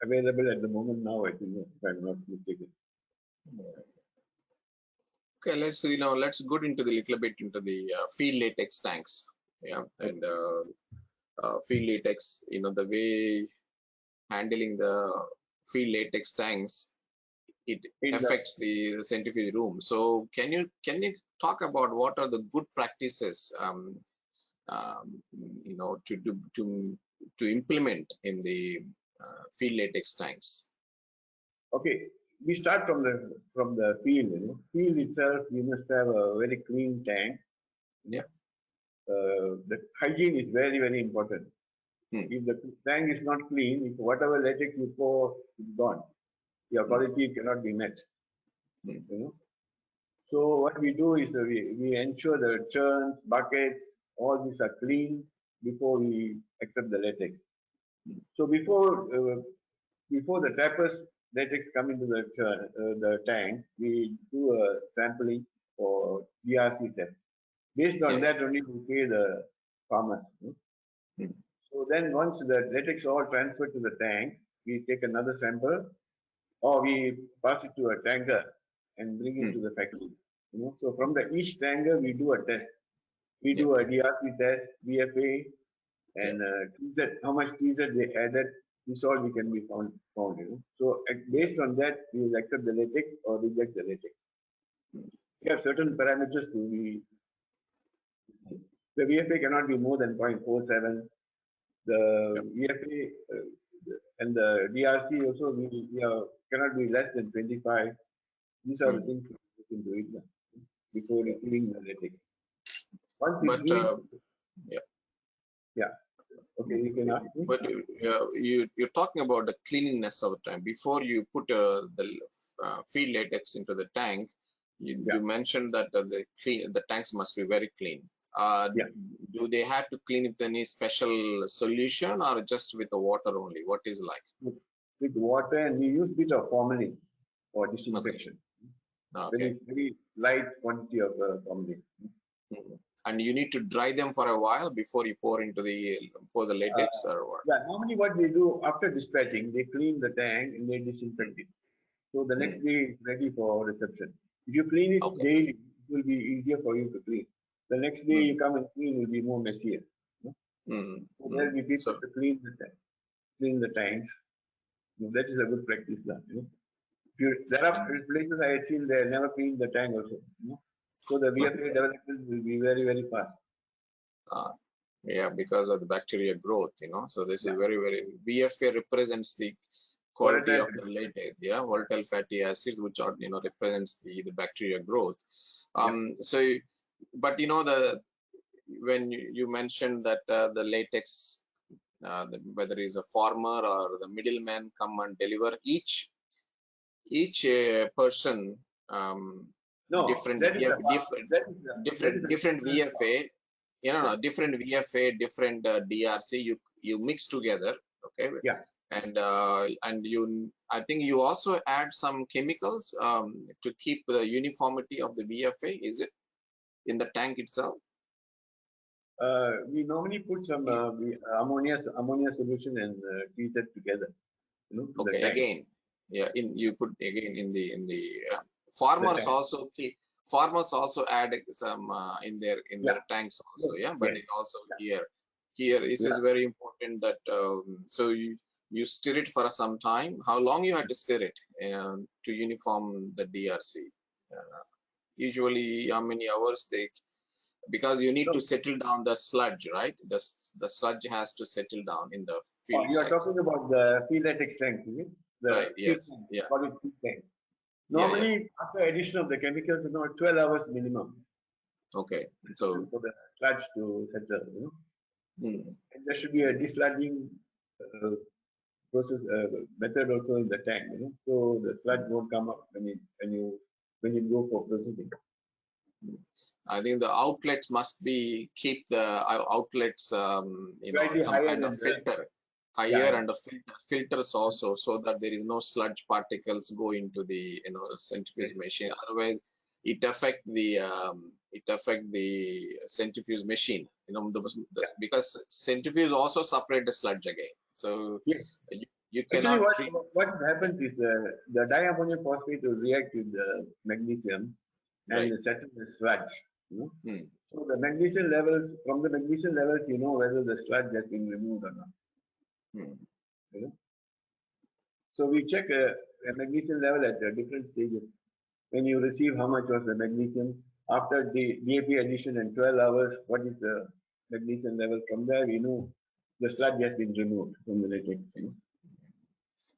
C: available at the moment now, I think, if I'm not mistaken.
A: Okay, let's go into the little bit into the field latex tanks. Yeah, and field latex, the way handling the field latex tanks, it affects the centrifuge room. So can you talk about what are the good practices to implement in the field latex tanks?
C: Okay, we start from the field. Field itself, you must have a very clean tank.
A: Yeah.
C: The hygiene is very important. If the tank is not clean, if whatever latex you pour is gone, your quality cannot be met. So what we do is we ensure the churns, buckets, all these are clean before we accept the latex. So before the trappers latex come into the tank, we do a sampling for DRC test. Based on that only we pay the farmers. So then once the latex all transferred to the tank, we take another sample or we pass it to a tanker and bring it to the factory. So from each tanker we do a test. We do a DRC test, VFA, and TZ, how much TZ they added, this all we can be found. So based on that, we will accept the latex or reject the latex. We have certain parameters to be. The VFA cannot be more than 0.47. The VFA and the DRC also cannot be less than 25. These are the things we look into it before receiving the latex. Once it
A: But
C: reaches,
A: yeah.
C: okay, you can ask me.
A: But you're talking about the cleanliness of the tank. Before you put the feed latex into the tank, you mentioned that the tanks must be very clean. Do they have to clean it with any special solution or just with the water only? What is like?
C: With water, and we use bit of formalin for disinfection.
A: Okay.
C: Very light quantity of formalin.
A: And you need to dry them for a while before you pour the latex or what?
C: Yeah, normally what they do after dispatching, they clean the tank and they disinfect it. So the next day it's ready for reception. If you clean it daily, it will be easier for you to clean. The next day you come and clean, will be more messier. So there we people to clean the tanks. That is a good practice. There are places I have seen they never clean the tank also. So the VFA development will be very, very fast.
A: Yeah, because of the bacteria growth, So this is very, very, VFA represents the quality of the latex, volatile fatty acids, which are, represents the bacteria growth. So, but when you mentioned that the latex, whether it's a farmer or the middleman come and deliver, each person different VFA, different VFA, different DRC, you mix together, okay? And I think you also add some chemicals to keep the uniformity of the VFA. Is it in the tank itself?
C: We normally put some ammonia solution and tease it together.
A: Okay, again, you put again in the farmers also add some in their tanks also, but it also here this is very important that so you stir it for some time. How long you have to stir it to uniform the DRC? Usually how many hours because you need to settle down the sludge, right? The sludge has to settle down in the field.
C: You are talking about the field latex tank, is it?
A: Right, yes.
C: Tank. Normally, after addition of the chemicals, 12 hours minimum.
A: Okay, so
C: for the sludge to settle, And there should be a desludging process method also in the tank, So the sludge won't come up when you go for processing.
A: I think the outlets must keep the outlets, some kind of filter higher, and the filters also, so that there is no sludge particles go into the centrifuge machine. Otherwise, it affect the centrifuge machine. Because centrifuge also separate the sludge again. So you cannot.
C: Actually, what happens is the diammonium phosphate will react with the magnesium and settle the sludge. So the magnesium levels, from the magnesium levels, you know whether the sludge has been removed or not. So we check a magnesium level at different stages. When you receive how much was the magnesium, after the DAP addition and 12 hours, what is the magnesium level? From there, we know the sludge has been removed from the latex.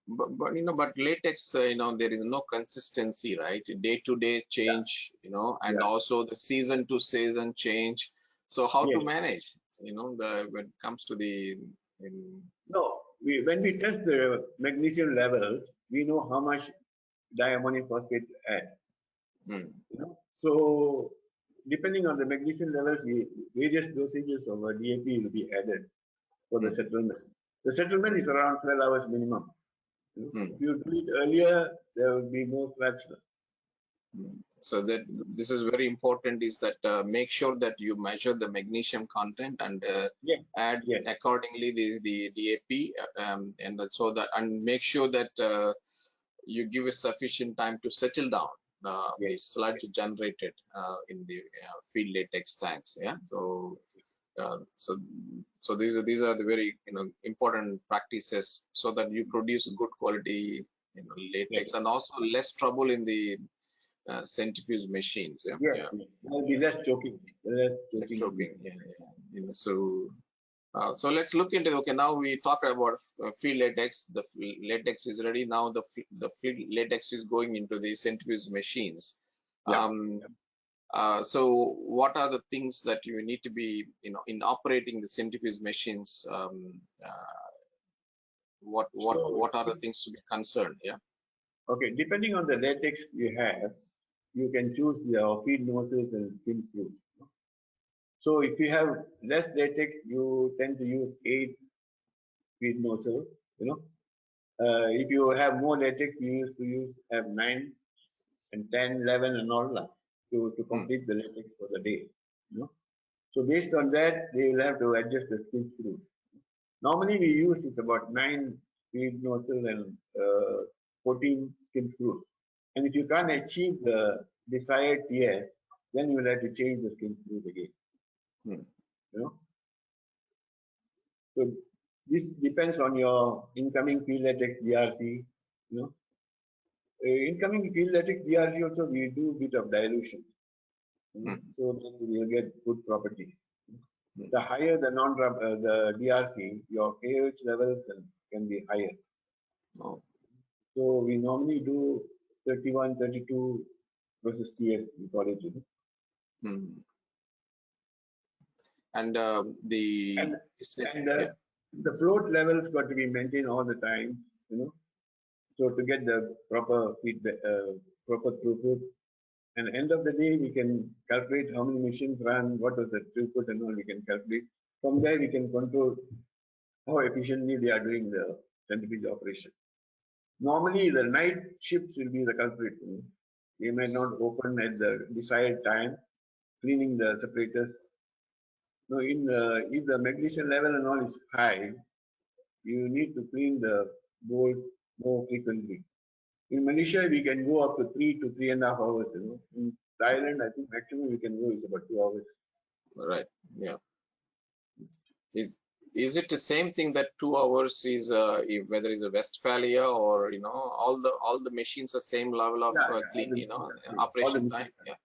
A: But latex, there is no consistency, right? Day to day change, and also the season to season change. So how to manage, when it comes to the.
C: When we test the magnesium levels, we know how much diammonium phosphate to add. So depending on the magnesium levels, various dosages of DAP will be added for the settlement. The settlement is around 12 hours minimum. If you do it earlier, there will be no sludge.
A: So that this is very important, is that make sure that you measure the magnesium content and add accordingly the DAP, and so that, and make sure that you give a sufficient time to settle down the sludge generated in the field latex tanks. So these are the very important practices, so that you produce good quality latex, and also less trouble in the centrifuge machines. Yeah,
C: Yes,
A: yeah.
C: yes. There'll be less choking. Less choking.
A: Choking. Yeah, yeah. You know, so let's look into, okay, now we talked about field latex. The latex is ready. Now the field latex is going into the centrifuge machines.
C: Yeah.
A: So what are the things that you need to be, in operating the centrifuge machines? What are the things to be concerned? Yeah.
C: Okay, depending on the latex you have, you can choose your feed nozzles and skim screws. So if you have less latex, you tend to use 8 feed nozzle, you know. If you have more latex, you used to have 9 and 10, 11 and all that to complete the latex for the day, you know. So based on that, they will have to adjust the skim screws. Normally we use is about 9 feed nozzle and 14 skim screws. And if you can't achieve the desired TS, then you will have to change the skim screws again. You know. So this depends on your incoming field latex DRC. You know, incoming field latex DRC also we do a bit of dilution, so that we will get good properties. The higher the the DRC, your KH levels can be higher.
A: Oh.
C: So we normally do 31, 32 versus TS. We call it.
A: And
C: the float levels got to be maintained all the time, you know. So to get the proper feedback, proper throughput, and end of the day we can calculate how many machines run, what was the throughput, and all we can calculate. From there we can control how efficiently they are doing the centrifuge operation. Normally the night shifts will be the culprits. You know. They may not open at the desired time, cleaning the separators. No, if the magnesium level and all is high, you need to clean the bowl more frequently. In Malaysia, we can go up to 3 to 3.5 hours. You know, in Thailand, I think maximum we can go is about 2 hours.
A: Right. Yeah. Is it the same thing that 2 hours is whether it's a Westphalia or all the machines are same level of clean operation time? Yeah.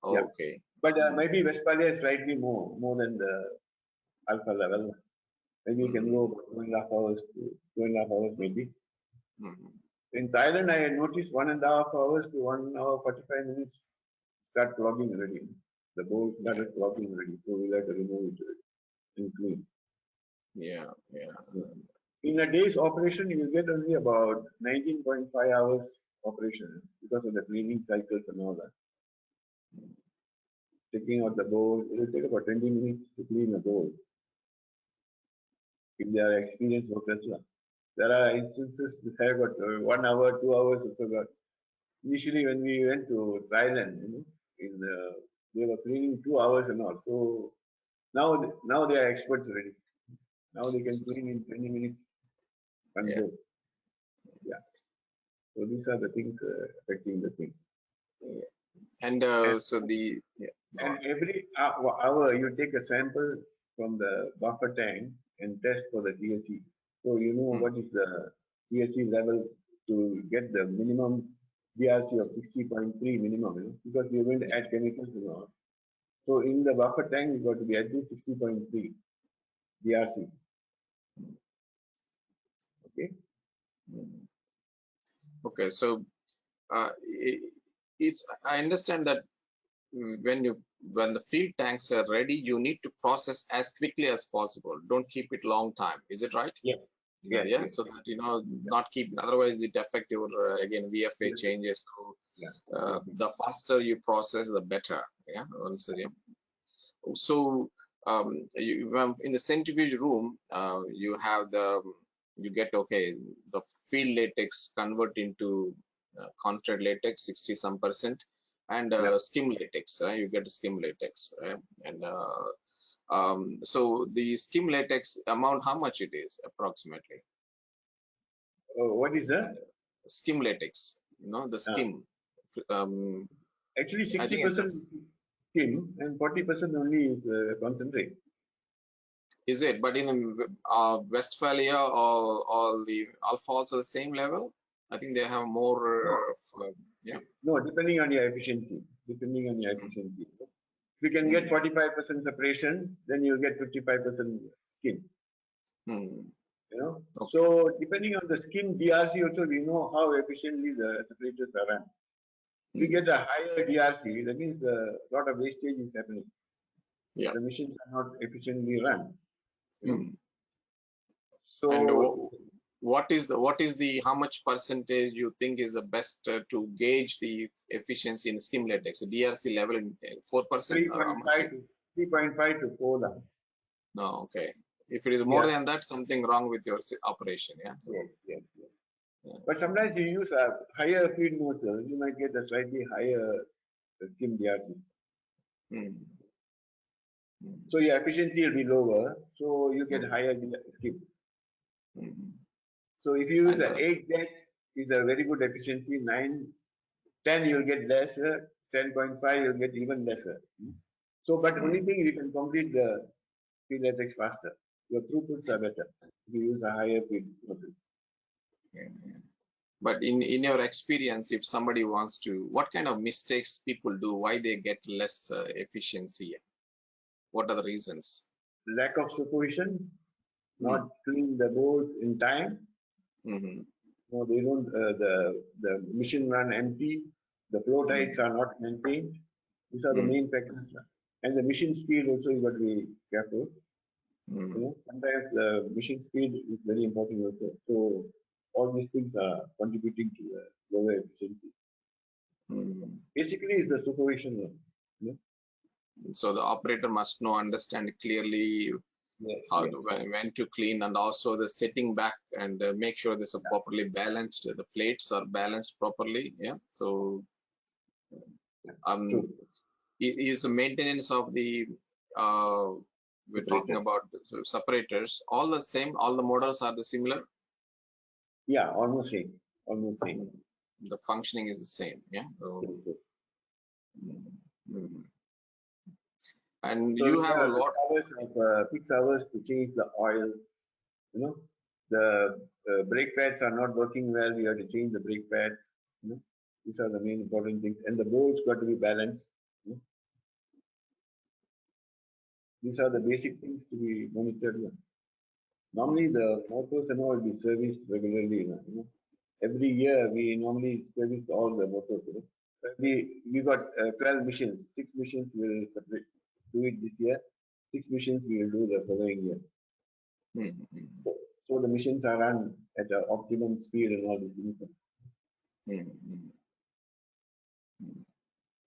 A: Okay.
C: But maybe Westphalia is slightly more than the alpha level. Maybe you can go about 2.5 hours to 2.5 hours maybe. In Thailand, I noticed 1.5 hours to 1 hour 45 minutes start clogging already. The bowl started clogging already, so we'll have to remove it and clean.
A: Yeah.
C: In a day's operation, you get only about 19.5 hours operation because of the cleaning cycles and all that. Taking out the bowl, it will take about 20 minutes to clean a bowl. If they are experienced workers, there are instances that have got 1 hour, 2 hours also got. Initially, when we went to Thailand, they were cleaning 2 hours and all. So now they are experts already. Now they can clean in 20 minutes and go. Yeah. So these are the things affecting the thing.
A: Yeah. And
C: every hour you take a sample from the buffer tank and test for the TSE. So you know what is the TSE level to get the minimum DRC of 60.3 minimum, because we are going to add chemicals and all. So in the buffer tank, we got to be at least 60.3 DRC. Okay.
A: Okay. So I understand that when the field tanks are ready, you need to process as quickly as possible. Don't keep it long time. Is it right?
C: Yes.
A: Yeah. So that not keep, otherwise it affect your again VFA changes. So the faster you process, the better. Yeah. So in the centrifuge room, you get the field latex convert into contract latex 60 some %, and skim latex, right? You get skim latex, right? And so the skim latex amount, how much it is approximately?
C: What is that?
A: Skim latex, the skim.
C: Actually, 60% skim and 40% only is concentrate.
A: Is it? But in the Westphalia or the alpha also the same level? I think they have more. Yeah.
C: No, depending on your efficiency. Depending on your efficiency. If you can get 45% separation, then you get 55% skin.
A: Mm.
C: You know.
A: Okay.
C: So depending on the skin DRC also, we know how efficiently the separators are run. If you get a higher DRC, that means a lot of wastage is happening.
A: Yeah.
C: The machines are not efficiently run. You know? So
A: And what is the how much percentage you think is the best to gauge the efficiency in skim latex? DRC level in 4%?
C: 3.5 to 4 lah.
A: No, okay. If it is more than that, something wrong with your operation. Yeah. So,
C: yes. But sometimes you use a higher feed nozzle, you might get a slightly higher skim DRC. So your efficiency will be lower, so you get higher skim. So if you use an 8 jet, is a very good efficiency. 9, 10 you'll get lesser. 10.5 you'll get even lesser. So, but only thing you can complete the feed latex faster. Your throughputs are better if you use a higher feed nozzle.
A: But in your experience, if somebody wants to, what kind of mistakes people do? Why they get less efficiency? What are the reasons?
C: Lack of supervision, not clean the bowls in time. No, they don't. The machine run empty. The flow tides are not maintained. These are the main factors. And the machine speed also you got to be careful. You know, sometimes the machine speed is very important also. So all these things are contributing to the lower efficiency. Basically, it's the supervision. You know?
A: So the operator must understand clearly when to clean, and also the setting back, and make sure this is properly balanced. The plates are balanced properly. Yeah. So is the maintenance of the we're talking about separators all the same? All the models are the similar?
C: Yeah, almost same. Almost same.
A: The functioning is the same. Yeah. And so you have a lot
C: of 6 hours to change the oil. You know, the brake pads are not working well. You have to change the brake pads. You know, these are the main important things. And the bowls got to be balanced. You know? These are the basic things to be monitored. Normally, the motors and all will be serviced regularly. You know, every year we normally service all the motors. You know, we got 12 machines. 6 machines will separate. Do it this year. 6 machines we will do the following year. So the machines are run at an optimum speed and all these things.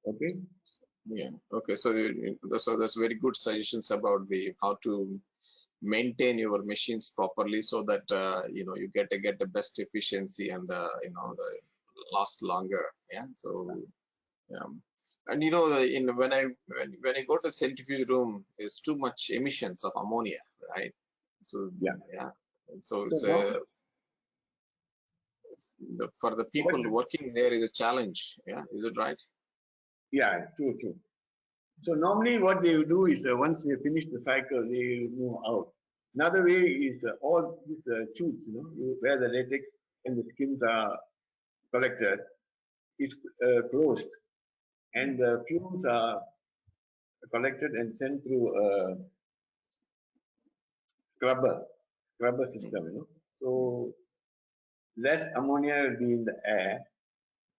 C: Okay.
A: Yeah. Okay. So that's very good suggestions about how to maintain your machines properly, so that you get the best efficiency and the last longer. Yeah. So and when I go to centrifuge room, there's too much emissions of ammonia, right? So so it's for the people working there is a challenge. Yeah, is it right?
C: Yeah, true. So normally what they do is once they finish the cycle, they move out. Another way is all these chutes, where the latex and the skims are collected, is closed, and the fumes are collected and sent through a scrubber system. So less ammonia will be in the air,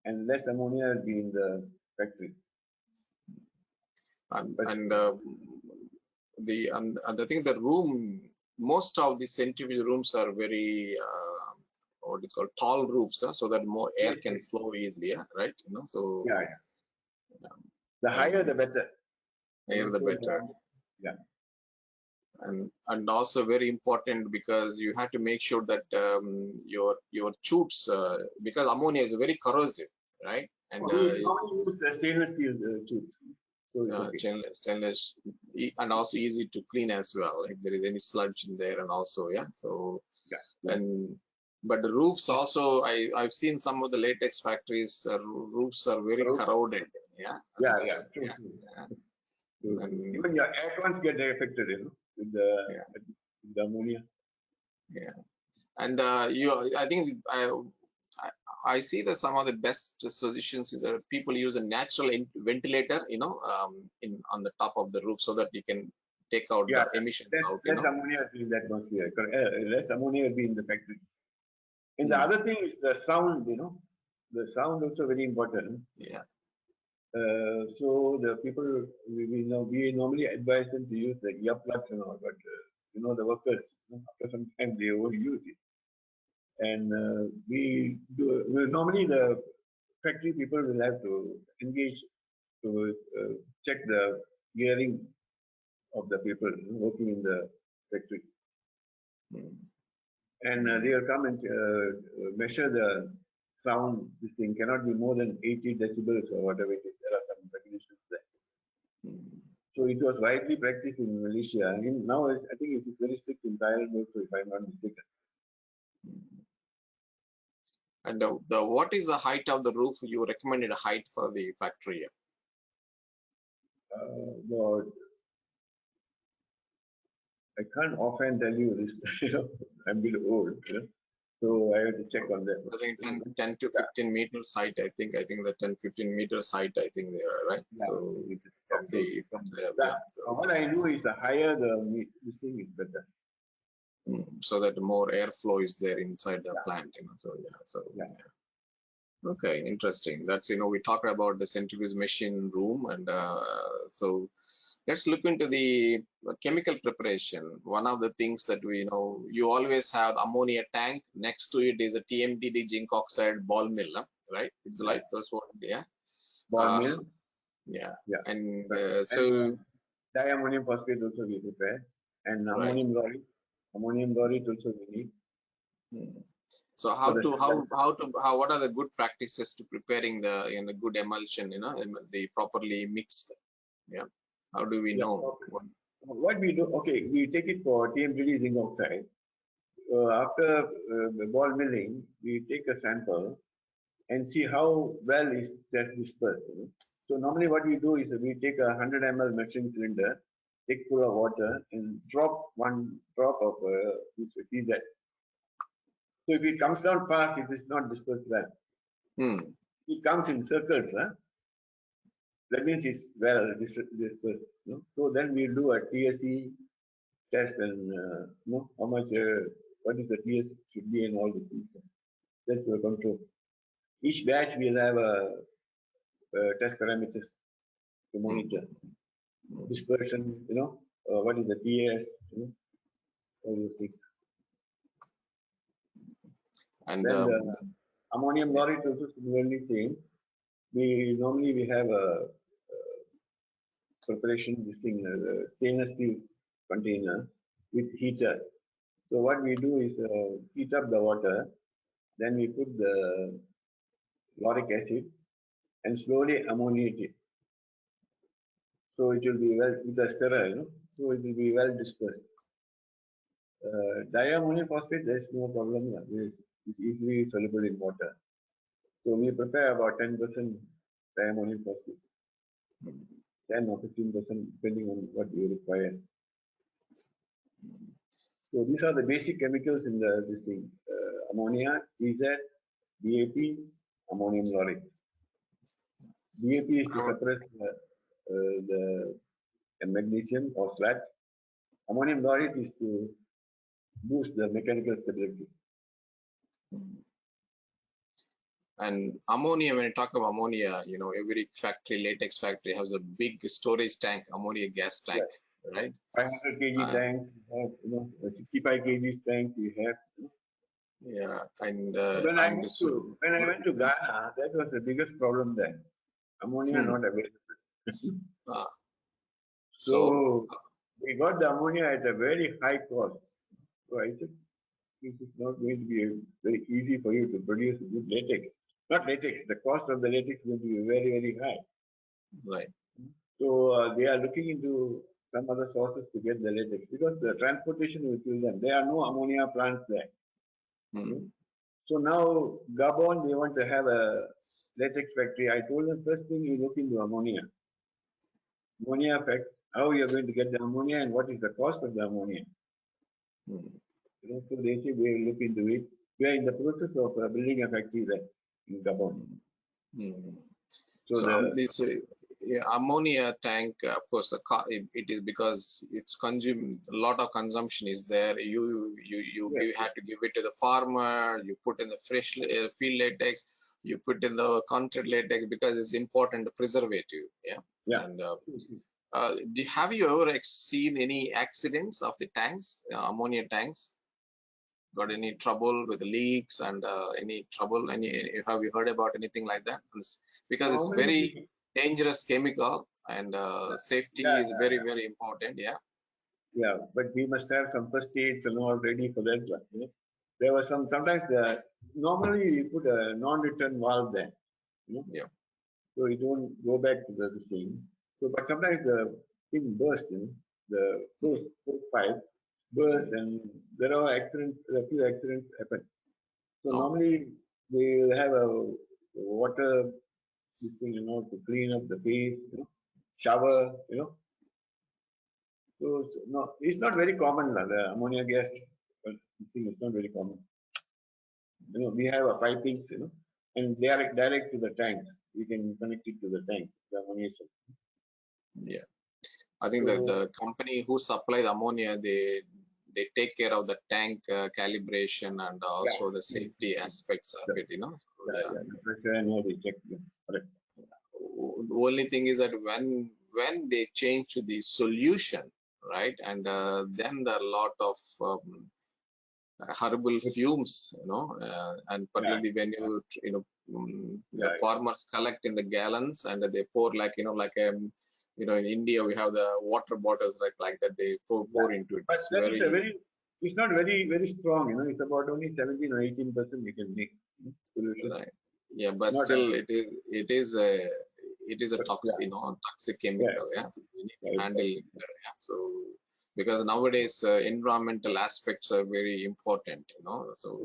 C: and less ammonia will be in the factory.
A: And I think the room, most of the centrifuge rooms are very what it's called, tall roofs, so that more air can flow easily, right? So
C: the higher the better.
A: Higher the better.
C: Yeah.
A: And also very important, because you have to make sure that your chutes, because ammonia is very corrosive, right? And
C: we use stainless steel chutes. So
A: stainless, and also easy to clean as well if there is any sludge in there, and also but the roofs also, I've seen some of the latex factories, roofs are very corroded.
C: True. And even your air cons get affected, with the ammonia.
A: And I think I see that some of the best solutions is that people use a natural ventilator, on the top of the roof so that you can take out
C: Yeah,
A: the emission out,
C: less ammonia will be in the atmosphere. Less ammonia will be in the factory. And the
A: Mm.
C: other thing is the sound, the sound also very important.
A: Yeah.
C: So the people, we normally advise them to use the earplugs and all, but the workers, after some time they overuse it. And normally the factory people will have to engage to check the hearing of the people working in the factory.
A: Mm.
C: And they will come and measure the sound. This thing cannot be more than 80 decibels or whatever it is. There are some regulations there.
A: Mm.
C: So it was widely practiced in Malaysia. Now I think it is very strict in Thailand also, if I'm not mistaken.
A: And what is the height of the roof? You recommended a height for the factory?
C: Well, I can't offhand tell you this. I'm a bit old. So I have to check on that.
A: I think 10 to 15 meters height. I think the 10, 15 meters height. I think they are right.
C: Yeah.
A: So from the
C: what I do is the higher this thing is better.
A: So that more airflow is there inside the plant. Okay, interesting. That's we talked about the centrifuge machine room, and so let's look into the chemical preparation. One of the things that we know, you always have ammonia tank. Next to it is a TMDD zinc oxide ball mill, right? It's like those one, yeah.
C: Ball mill.
A: Yeah.
C: Yeah.
A: And
C: so diammonium phosphate also we prepare, and ammonium laurate. Ammonium laurate also we need.
A: So what are the good practices to preparing the good emulsion, the properly mixed? Yeah. How do we know?
C: What we do? Okay, we take it for TMDD zinc oxide. After ball milling, we take a sample and see how well is just dispersed. So normally what we do is we take a 100 ml measuring cylinder, take full of water, and drop one drop of this PZ. So if it comes down fast, it is not dispersed well. It comes in circles. That means it's well dispersed. So then we do a TSE test and how much, what is the TS should be and all this. That's the control. Each batch will have a test parameters to monitor dispersion. What is the TS? All those things.
A: And
C: then the ammonium laurate also similarly same. Normally we have a preparation this thing, stainless steel container with heater. So what we do is heat up the water, then we put the lauric acid and slowly ammoniate it. So it will be well with the stirrer, so it will be well dispersed. Diammonium phosphate, there is no problem. It's easily soluble in water. So we prepare about 10% diammonium phosphate, 10 or 15% depending on what you require. So these are the basic chemicals in this thing: ammonia, PZ, DAP, ammonium laurate. DAP is to suppress the magnesium or slag. Ammonium laurate is to boost the mechanical stability.
A: And ammonia, when you talk about ammonia, every factory, latex factory has a big storage tank, ammonia gas tank, right?
C: 500 kg tanks, 65 kg tanks we have.
A: Yeah, and
C: when I went to Ghana, that was the biggest problem there. Ammonia not available. So we got the ammonia at a very high cost. So I said, this is not going to be very easy for you to produce a good latex. Not latex, the cost of the latex will be very, very high.
A: Right.
C: So they are looking into some other sources to get the latex because the transportation will kill them. There are no ammonia plants there. So now Gabon, they want to have a latex factory. I told them first thing you look into ammonia. Ammonia effect, how you are going to get the ammonia and what is the cost of the ammonia. So they say we will look into it. We are in the process of building a factory there. in Gabon.
A: So
C: the
A: this ammonia tank, of course, it is because it's consumed, a lot of consumption is there. You have to give it to the farmer. You put in the fresh field latex. You put in the concentrated latex because it's important preservative. And have you ever seen any accidents of the tanks, ammonia tanks? Got any trouble with leaks and any trouble? Have you heard about anything like that? Because it's very dangerous chemical and safety is very, very important.
C: Yeah, but we must have some first aids and all ready for that. You know? There was sometimes normally we put a non-return valve there. You know? So it won't go back to the scene. So, but sometimes the thing burst, you know, the hose pipe burst, and there are accidents. A few accidents happen. So normally they have a water this thing, you know, to clean up the face, you know, shower, you know. So no, it's not very common. The ammonia gas, but this thing is not very common. You know, we have a pipings, you know, and they are direct to the tanks. We can connect it to the tanks, the ammonia.
A: Yeah, I think that the company who supply the ammonia, they take care of the tank calibration and also the safety aspects of it. You know.
C: The pressure and all they check. Correct.
A: The only thing is that when they change to the solution, right, and then there are a lot of horrible fumes, you know, and particularly when the farmers collect in the gallons and they pour like in India we have the water bottles like that they pour into it.
C: But it's not very strong, you know. It's about only 17 or 18% you can make solution.
A: Right. Yeah, but not still it is a toxic, toxic chemical. So we need to handle it. So because nowadays environmental aspects are very important, you know. So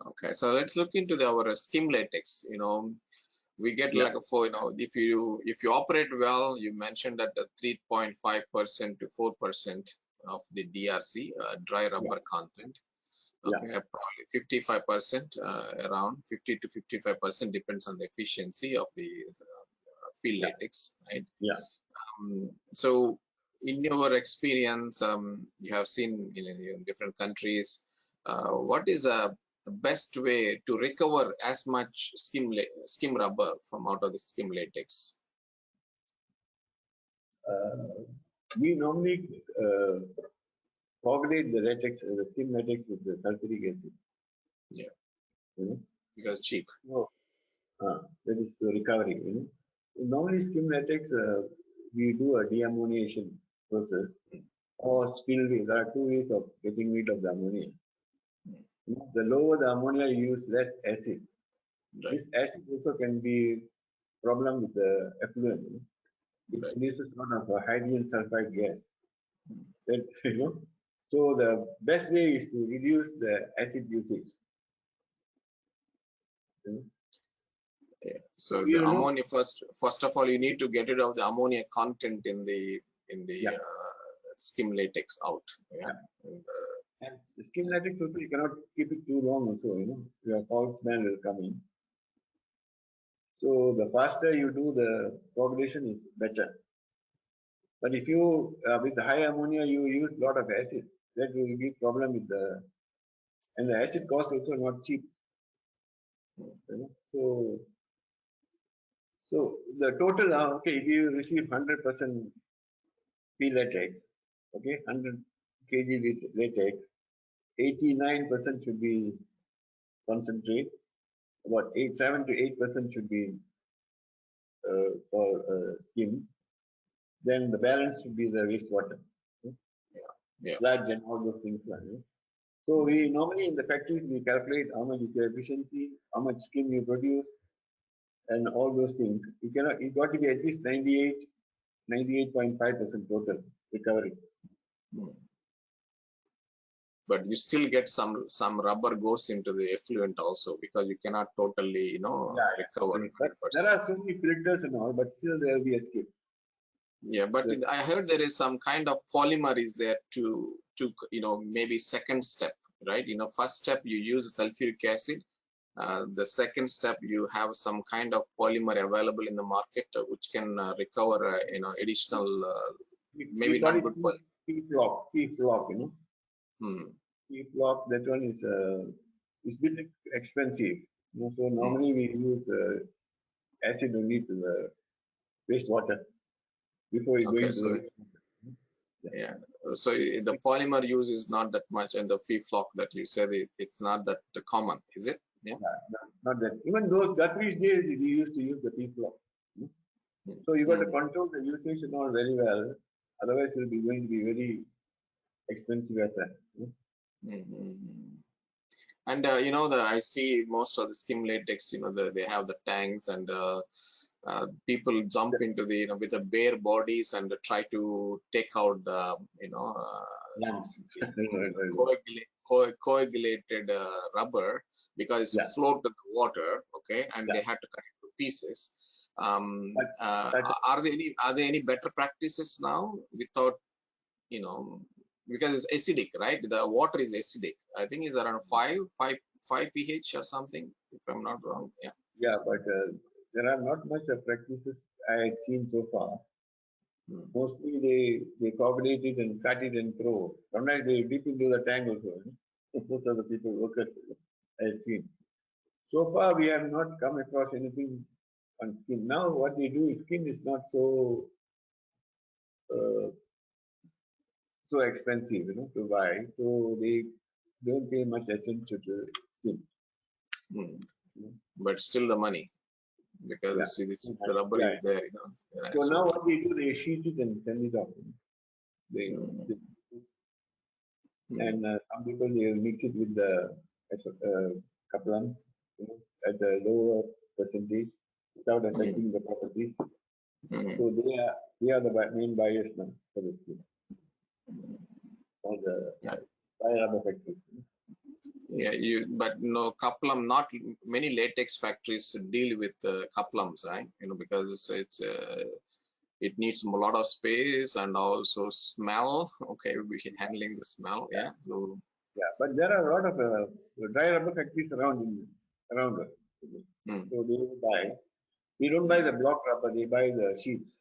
A: okay. So let's look into our skim latex. You know, we get like if you operate well, you mentioned that the 3.5% to 4% of the DRC dry rubber content. Okay, probably 55%, around 50 to 55% depends on the efficiency of the field latex, right? So in your experience, you have seen in different countries, what is the best way to recover as much skim rubber from out of the skim latex?
C: We normally coagulate the latex, the skim latex with the sulfuric acid.
A: Because cheap.
C: That is the recovery. You know, normally skim latex we do a deammoniation process or spillway. There are two ways of getting rid of the ammonia. The lower the ammonia, you use less acid. Right. This acid also can be problem with the effluent. It produces a lot of hydrogen sulfide gas. That, you know, so the best way is to reduce the acid usage.
A: So the ammonia first of all, you need to get rid of the ammonia content in the skim latex out.
C: And the skim latex also you cannot keep it too long. Also, you know, your foul smell will come in. So the faster you do the coagulation is better. But if you with the high ammonia you use a lot of acid, that will give problem with and the acid cost also not cheap. You know? So the total if you receive 100% P latex, 100 kg latex, 89% should be concentrate, about 7 to 8% should be for skim. Then the balance should be the wastewater, sludge and all those things. So we normally in the factories we calculate how much is your efficiency, how much skim you produce, and all those things. You got to be at least 98.5% total recovery.
A: But you still get some rubber goes into the effluent also because you cannot totally recover.
C: But there are so many filters and all, but still there will be escape.
A: Yeah, but I heard there is some kind of polymer is there to maybe second step, right? First step you use sulfuric acid. The second step you have some kind of polymer available in the market which can recover additional maybe
C: we call
A: not
C: it
A: good polymer.
C: P-flock,
A: Hmm.
C: P-flock, that one is bit expensive. So normally we use acid only to the wastewater before we go
A: Okay,
C: into
A: so
C: the
A: yeah, so the polymer use is not that much, and the P-flock that you said it's not that common, is it? Yeah.
C: not that. Even those Guthrie's days, we used to use the P-flock. So you got to control the usage and all very well. Otherwise, it will be going to be very expensive at that.
A: And I see most of the skim latex, they have the tanks, and people jump into the with the bare bodies and try to take out the coagulated rubber because it's float in the water, okay, and they had to cut it to pieces. Are there any better practices now without because it's acidic, right? The water is acidic. I think it's around 5 pH or something, if I'm not wrong. Yeah.
C: Yeah, but there are not much of practices I had seen so far. Mostly they coagulate it and cut it and throw. Sometimes they dip into the tank also. Most of the people, workers, I had seen. So far, we have not come across anything on skin. Now, what they do is skin is not so expensive, to buy. So they don't pay much attention to skin.
A: But still the money, because the rubber is there.
C: So now what they do, they sheet it and send it off. And some people they mix it with the kaplan at a lower percentage without affecting the properties. So they are the main buyers now for the skin. For the rubber factories.
A: Yeah, but no kaplam. Not many latex factories deal with kaplams, right? Because it needs a lot of space and also smell. Okay, we can handling the smell. Yeah. So
C: but there are a lot of dry rubber factories around us. So they buy. They don't buy the block rubber. They buy the sheets.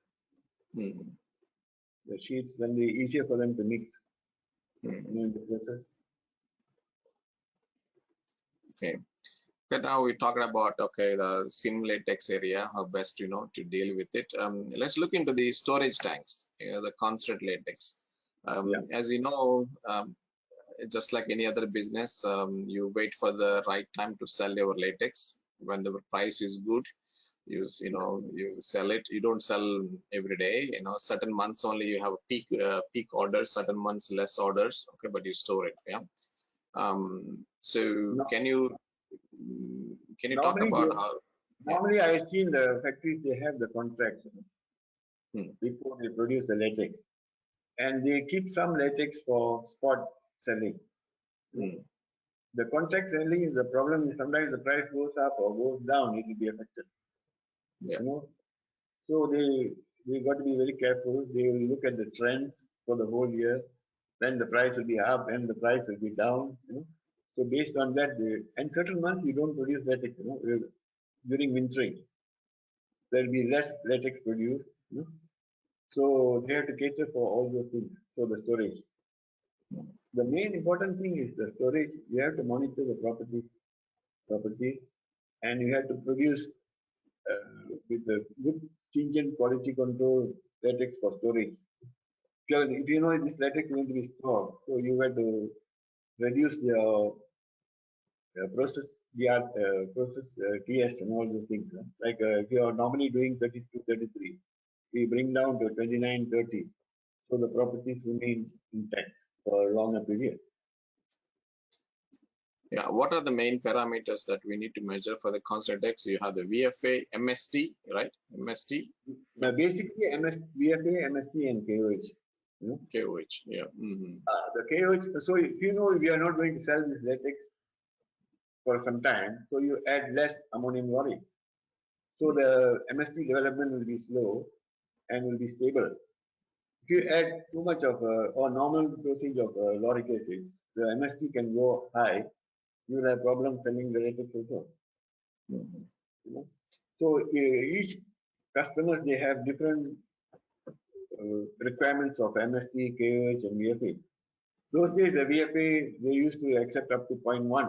C: The sheets, then they easier for them to mix. In the process.
A: Okay. But now we talked about the skim latex area, how best to deal with it. Let's look into the storage tanks, the concentrate latex. As you know, just like any other business, you wait for the right time to sell your latex. When the price is good, you sell it. You don't sell every day. Certain months only you have peak orders. Certain months less orders. Okay, but you store it. Yeah. So can you talk about how?
C: Normally, I've seen the factories, they have the contracts before they produce the latex. And they keep some latex for spot selling. The contract selling is the problem is sometimes the price goes up or goes down, it will be affected.
A: Yeah.
C: So they got to be very careful. They will look at the trends for the whole year. Then the price will be up and the price will be down. So based on that, and certain months you don't produce latex. During wintering, there will be less latex produced. So they have to cater for all those things. So the storage. The main important thing is the storage. You have to monitor the property, and you have to produce with a good stringent quality control latex for storage. If you know this latex is going to be stored, so you have to reduce the process TS and all those things. Like if you are normally doing 32, 33, we bring down to 29, 30. So the properties remain intact for a longer period.
A: Yeah, what are the main parameters that we need to measure for the constant latex? You have the VFA, MST, right? MST.
C: Now basically VFA, MST, and KOH.
A: KOH, yeah.
C: The KOH. So if you know we are not going to sell this latex for some time, so you add less ammonium chloride. So the MST development will be slow and will be stable. if you add too much of or normal dosage of lauric acid, the MST can go high. You will have problems selling the latex also.
A: Mhm.
C: You know? So each customers they have different requirements of MST, KOH, and VFA. Those days, the VFA they used to accept up to 0.1,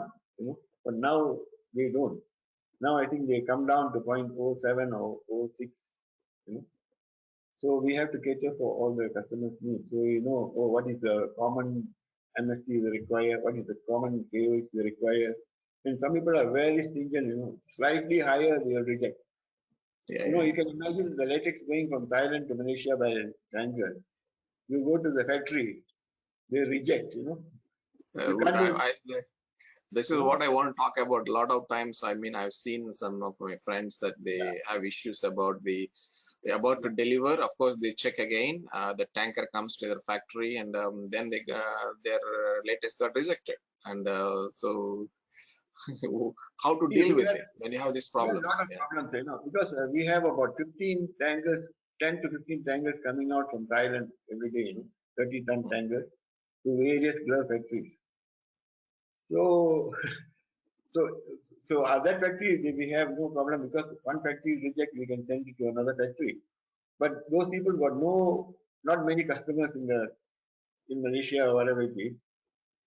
C: but now they don't. Now I think they come down to 0.07 or 0.06, you know. So we have to cater for all the customers' needs. So what is the common MST they require, what is the common KOH they require. And some people are very stringent, slightly higher they will reject.
A: Yeah,
C: You can imagine the latex going from Thailand to Malaysia by tankers. You go to the factory, they reject, You
A: Good.
C: can't even,
A: This is what I want to talk about. A lot of times, I mean, I've seen some of my friends that
C: yeah,
A: they have issues about they're about to deliver. Of course, they check again. The tanker comes to their factory, and then their latest got rejected. And so, how to
C: see,
A: deal
C: we
A: with
C: have,
A: it when you have these
C: we have a lot
A: problems?
C: of
A: Yeah.
C: problems, because we have about 15 tankers, 10 to 15 tankers coming out from Thailand every day, 30-ton
A: Mm.
C: tankers to various glove factories. So, so, so that factory, we have no problem because one factory reject, we can send it to another factory. But those people got not many customers in Malaysia or wherever it is.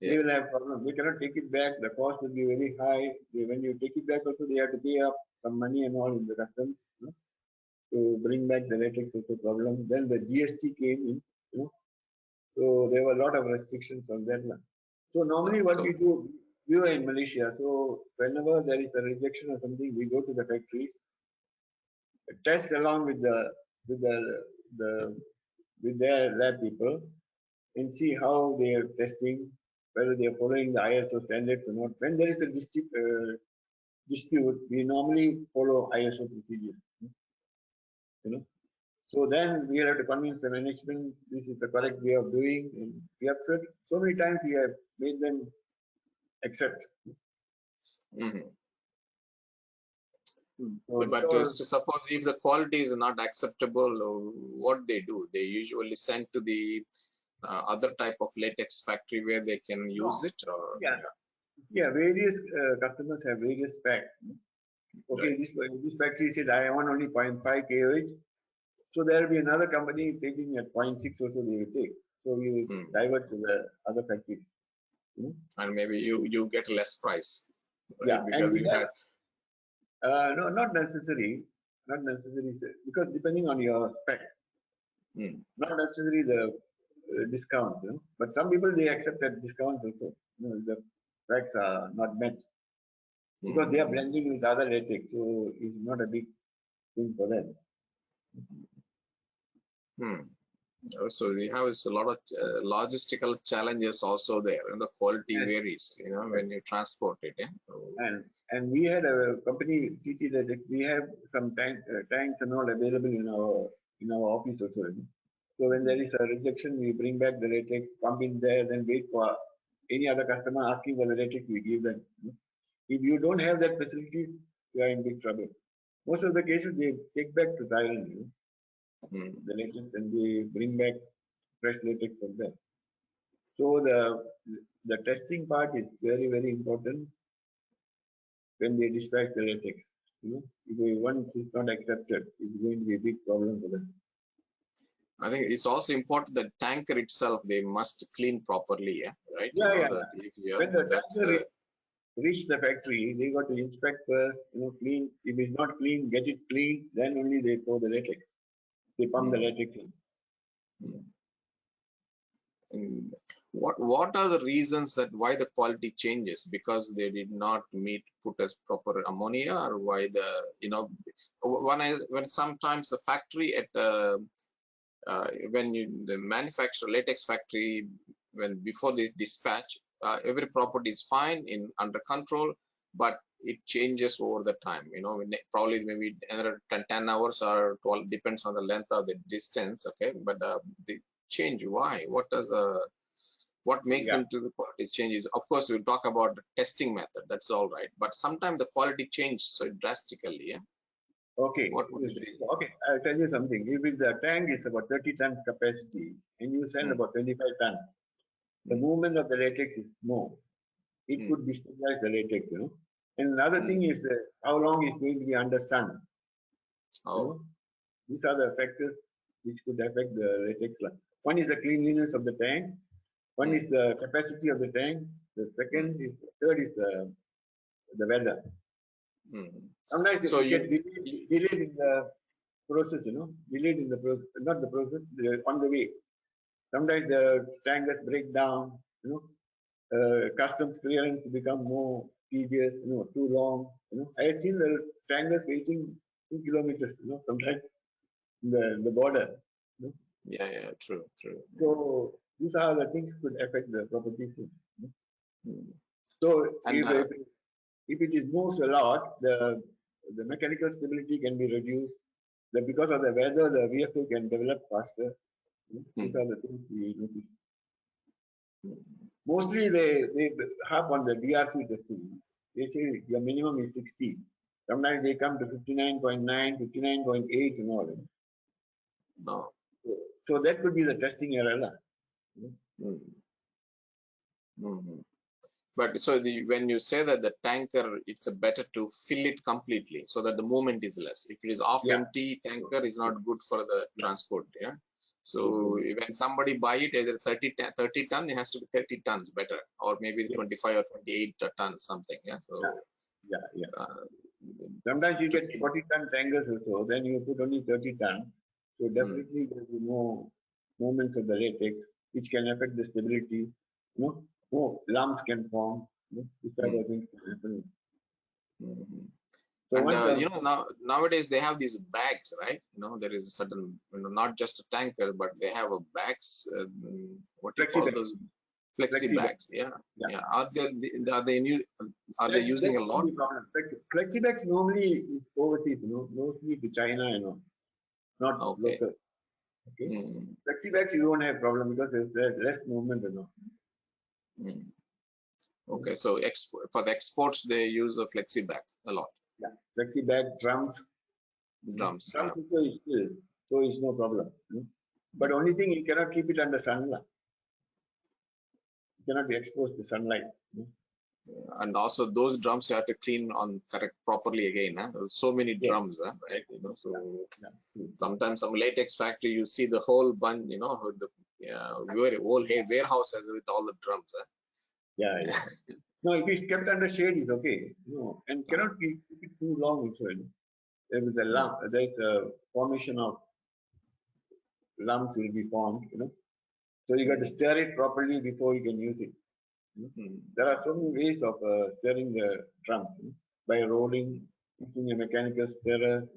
C: They
A: Yeah.
C: will have problems. They cannot take it back. The cost will be very high. When you take it back, also they have to pay up some money and all in the customs, to bring back the latex. Is a problem. Then the GST came in, so there were a lot of restrictions on that one. So normally what
A: So.
C: we do, we were in Malaysia. So whenever there is a rejection or something, we go to the factories, test along with the with their lab people, and see how they are testing, whether they are following the ISO standards or not. When there is a dispute, we normally follow ISO procedures. You know. So then we have to convince the management this is the correct way of doing. And we have said so many times we have made them accept.
A: Mhm.
C: So it's
A: But
C: all
A: suppose if the quality is not acceptable, what they do? They usually send to the other type of latex factory where they can use
C: no.
A: it, or
C: Yeah, yeah. Various customers have various specs. Okay,
A: right.
C: this factory said I want only 0.5 kOH. So there will be another company taking at 0.6 also they will take. So we will
A: Mm.
C: divert to the other factories.
A: And maybe you get less price, right?
C: Yeah, and
A: Because
C: we
A: you
C: have
A: had.
C: no, not necessary, sir, because depending on your spec,
A: Mm.
C: not necessarily the discounts. But some people they accept that discounts also. The specs are not met because they are
A: Mm.
C: blending with other latex, so it's not a big thing for them.
A: Mm. So you have a lot of logistical challenges also there, and the quality
C: Yes,
A: varies,
C: yes.
A: when you transport it. Yeah.
C: And we had a company TT Latex. We have some tanks and all available in our office also. So when there is a rejection, we bring back the latex, pump in there, then wait for any other customer asking for the latex, we give them. If you don't have that facility, you are in big trouble. Most of the cases they take back to Thailand,
A: Mm.
C: the latex, and they bring back fresh latex from there. So the testing part is very very important when they dispatch the latex. If once it's not accepted, it's going to be a big problem for them.
A: I think it's also important that tanker itself they must clean properly. Yeah, right.
C: Yeah, yeah,
A: That
C: yeah.
A: if you
C: When the
A: that's
C: tanker reach the factory, they got to inspect first, clean. If it's not clean, get it clean, then only they pour the latex. They pump the
A: mm,
C: latex in.
A: mm. And what are the reasons that why the quality changes? Because they did not put as proper ammonia, or why when sometimes the factory at when the manufacturer latex factory, when before they dispatch, every property is fine in under control, but it changes over the time. Probably maybe another 10 hours or 12, depends on the length of the distance. Okay, but the change, why? What makes
C: Yeah.
A: them to the quality changes? Of course, we'll talk about the testing method. That's all right, but sometimes the quality changes so drastically. Yeah.
C: Okay.
A: What would it be?
C: Okay, I'll tell you something. If the tank is about 30 tons capacity and you send
A: Mm.
C: about 25 tons, the
A: Mm.
C: movement of the latex is small. It
A: Mm.
C: could destabilize the latex, And another thing is how long it's going to be under sun,
A: Oh.
C: These are the factors which could affect the latex life. One is the cleanliness of the tank. One is the capacity of the tank. The third is the weather.
A: Mm.
C: Sometimes
A: So
C: it
A: you,
C: get delayed in the process, delayed in the process, not the process, on the way. Sometimes the tankers break down, customs clearance become more tedious, too long. I had seen the tankers waiting 2 kilometers, sometimes in the border.
A: yeah, true.
C: So these are the things could affect the properties.
A: Mm.
C: So
A: And
C: if it is moves a lot, the mechanical stability can be reduced. Because of the weather, the vehicle can develop faster. These are the things we notice. Mostly they have on the DRC testing. They say the minimum is 60. Sometimes they come to 59.9, 59.8 and all.
A: no.
C: So that could be the testing error.
A: Mm. Mm. But so when you say that the tanker, it's a better to fill it completely so that the movement is less. If it is half
C: Yeah.
A: empty, tanker is not good for the transport. Yeah. So when somebody buy it, either 30 ton, it has to be 30 tons better, or maybe 25 or 28 tons something. Yeah. So
C: Yeah.
A: uh,
C: Sometimes you
A: to
C: get 40-ton tankers also, then you put only 30 tons. So definitely there will be more movements of the latex, which can affect the stability. More lumps can form. These type of things can happen.
A: Mhm.
C: So
A: And
C: once
A: nowadays they have these bags, right? There is a certain, not just a tanker, but they have a bags. What do you
C: flexi
A: call
C: bag,
A: those? Flexi
C: flexi bag,
A: bags. Yeah,
C: yeah,
A: yeah. Are they
C: that
A: using a
C: won't
A: lot?
C: be a problem. Flexi bags normally is overseas, mostly to China, not
A: Okay.
C: local. Okay,
A: Mm,
C: flexi bags you won't have problem because there's less movement,
A: mm. Okay. So for the exports, they use a flexi bag a lot.
C: Yeah, flexi bag, drums.
A: Drums.
C: Drums also is still, so it's no problem. But only thing you cannot keep it under sunlight. You cannot be exposed to sunlight.
A: And also those drums you have to clean on correct properly again. There's so many
C: Yes.
A: drums, right? So
C: Yeah.
A: sometimes some latex factory you see the whole bunch, the whole warehouses with all the drums.
C: Yeah. No, if it's kept under shade, it's okay. And cannot keep it too long also. There is a lump. There's a formation of lumps will be formed. So you got to stir it properly before you can use it. There are so many ways of stirring the drums by rolling, using a mechanical stirrer.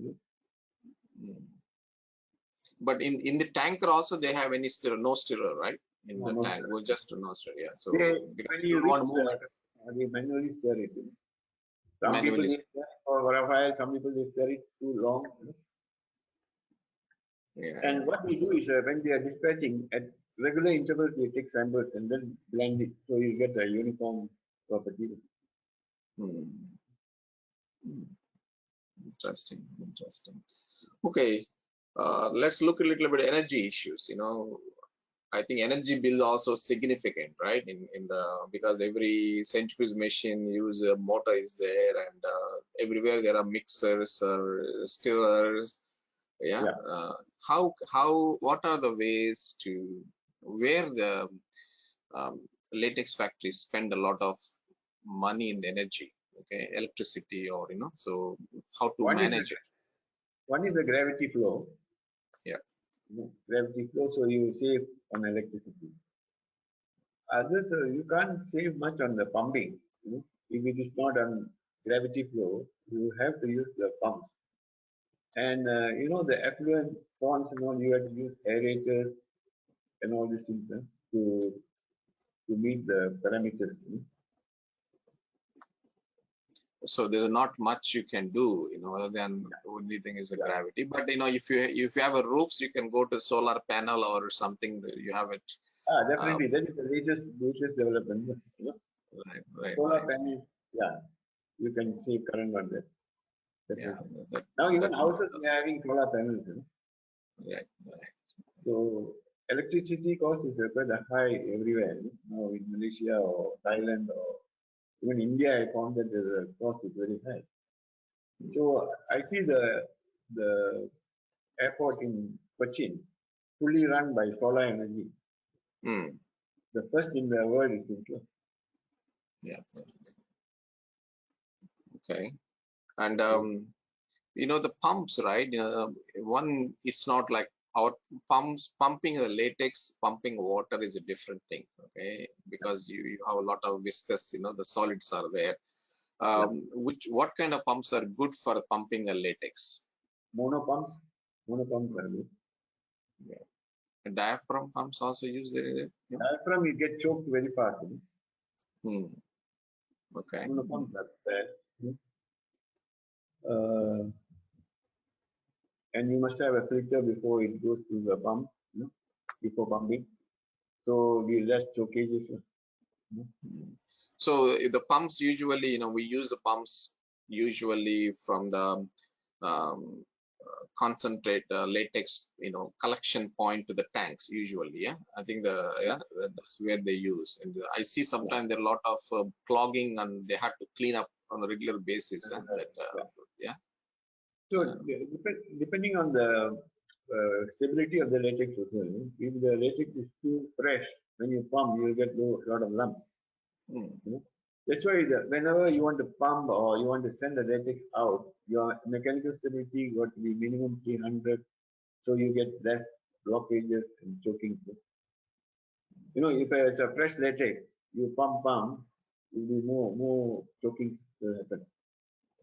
A: But in the tanker also they have any stirrer, no stirrer, right? In the tank,
C: Stirrer.
A: well, just no stirrer. Yeah. So because
C: When
A: you
C: you
A: don't
C: reach
A: want movement.
C: they manually stir it. Some people
A: Manually.
C: they stir it for a while, some people they stir it too long.
A: Yeah.
C: And what we do is when we are dispatching at regular intervals, we take samples and then blend it so you get a uniform property.
A: Interesting. Okay. Let's look a little bit at energy issues. I think energy bill also significant, right? Because every centrifuge machine use a motor is there, and everywhere there are mixers or stirrers. Yeah. What are the ways where the latex factories spend a lot of money in the energy, okay, electricity, or so how to manage it?
C: One is the gravity flow.
A: Yeah.
C: Gravity flow, so you save on electricity. Others, you can't save much on the pumping. If it is not on gravity flow, you have to use the pumps. And the effluent ponds and all, you have to use aerators and all these things to meet the parameters.
A: So there's not much you can do, other than the only thing is the gravity. But if you have a roofs, you can go to solar panel or something. You have it.
C: Definitely, that is the latest development.
A: Right.
C: Solar panels, you can save current on that.
A: Yeah,
C: Now even
A: that
C: houses are having solar panels.
A: yeah.
C: So electricity cost is quite high everywhere. Now in Malaysia or Thailand or even India, I found that the cost is very high. So I see the airport in Cochin fully run by solar energy.
A: Mm,
C: The first in the world, it seems.
A: yeah. Okay. And the pumps, right? One, it's not like our pumps pumping the latex, pumping water is a different thing. Okay, because you have a lot of viscous, the solids are there. What kind of pumps are good for pumping a latex?
C: Monopumps, monopumps are good.
A: Yeah. Diaphragm pumps also use there, is it? Yeah.
C: Diaphragm, you get choked very fast.
A: Hmm. Okay.
C: Monopumps are bad. Uh, and you must have a filter before it goes to the pump, before pumping. So the less chokages.
A: So the pumps usually, we use the pumps usually from the um, concentrate latex, collection point to the tanks usually. Yeah, I think that's where they use. And I see sometimes there are a lot of clogging and they have to clean up on a regular basis. Yeah.
C: So depending on the stability of the latex as well, if the latex is too fresh, when you pump, you'll get a lot of lumps.
A: Hmm.
C: That's why whenever you want to pump or you want to send the latex out, your mechanical stability got to be minimum 300, so you get less blockages and choking. If it's a fresh latex, you pump, will be more choking happen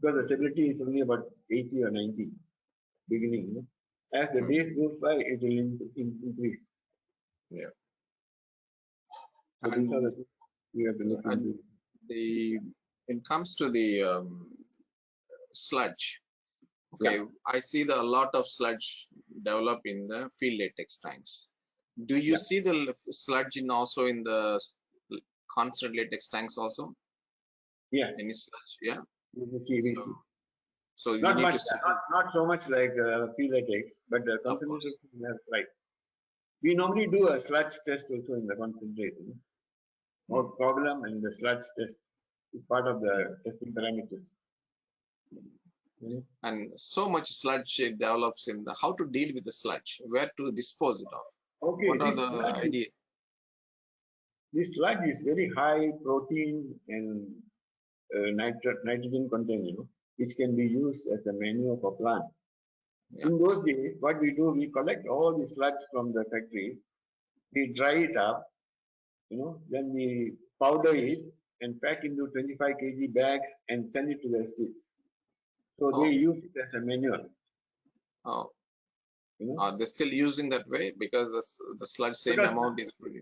C: because the stability is only about 80 or 90 beginning. As the days goes by, it will increase.
A: Yeah.
C: So these are the things we have to look
A: And
C: into.
A: it comes to the sludge. Okay,
C: Yeah.
A: I see a lot of sludge develop in the field latex tanks. Do you see the sludge also in the constant latex tanks also?
C: Yeah.
A: Any sludge? Yeah.
C: We see.
A: So we
C: Not
A: need
C: much,
A: to see.
C: not so much like field latex, but the
A: Of course.
C: concentrated has right. We normally do a sludge test also in the concentrate. More problem and the sludge test is part of the testing parameters.
A: And so much sludge it develops in the how to deal with the sludge, where to dispose it of.
C: Okay,
A: What are the idea?
C: This sludge is very high protein and nitrogen content, which can be used as a manure for plants.
A: Yeah.
C: In those days, what we do, we collect all the sludge from the factories, we dry it up, then we powder it and pack into 25 kg bags and send it to the estates. So they use it as a manure.
A: Oh. Are they still using that way because the sludge same amount is pretty?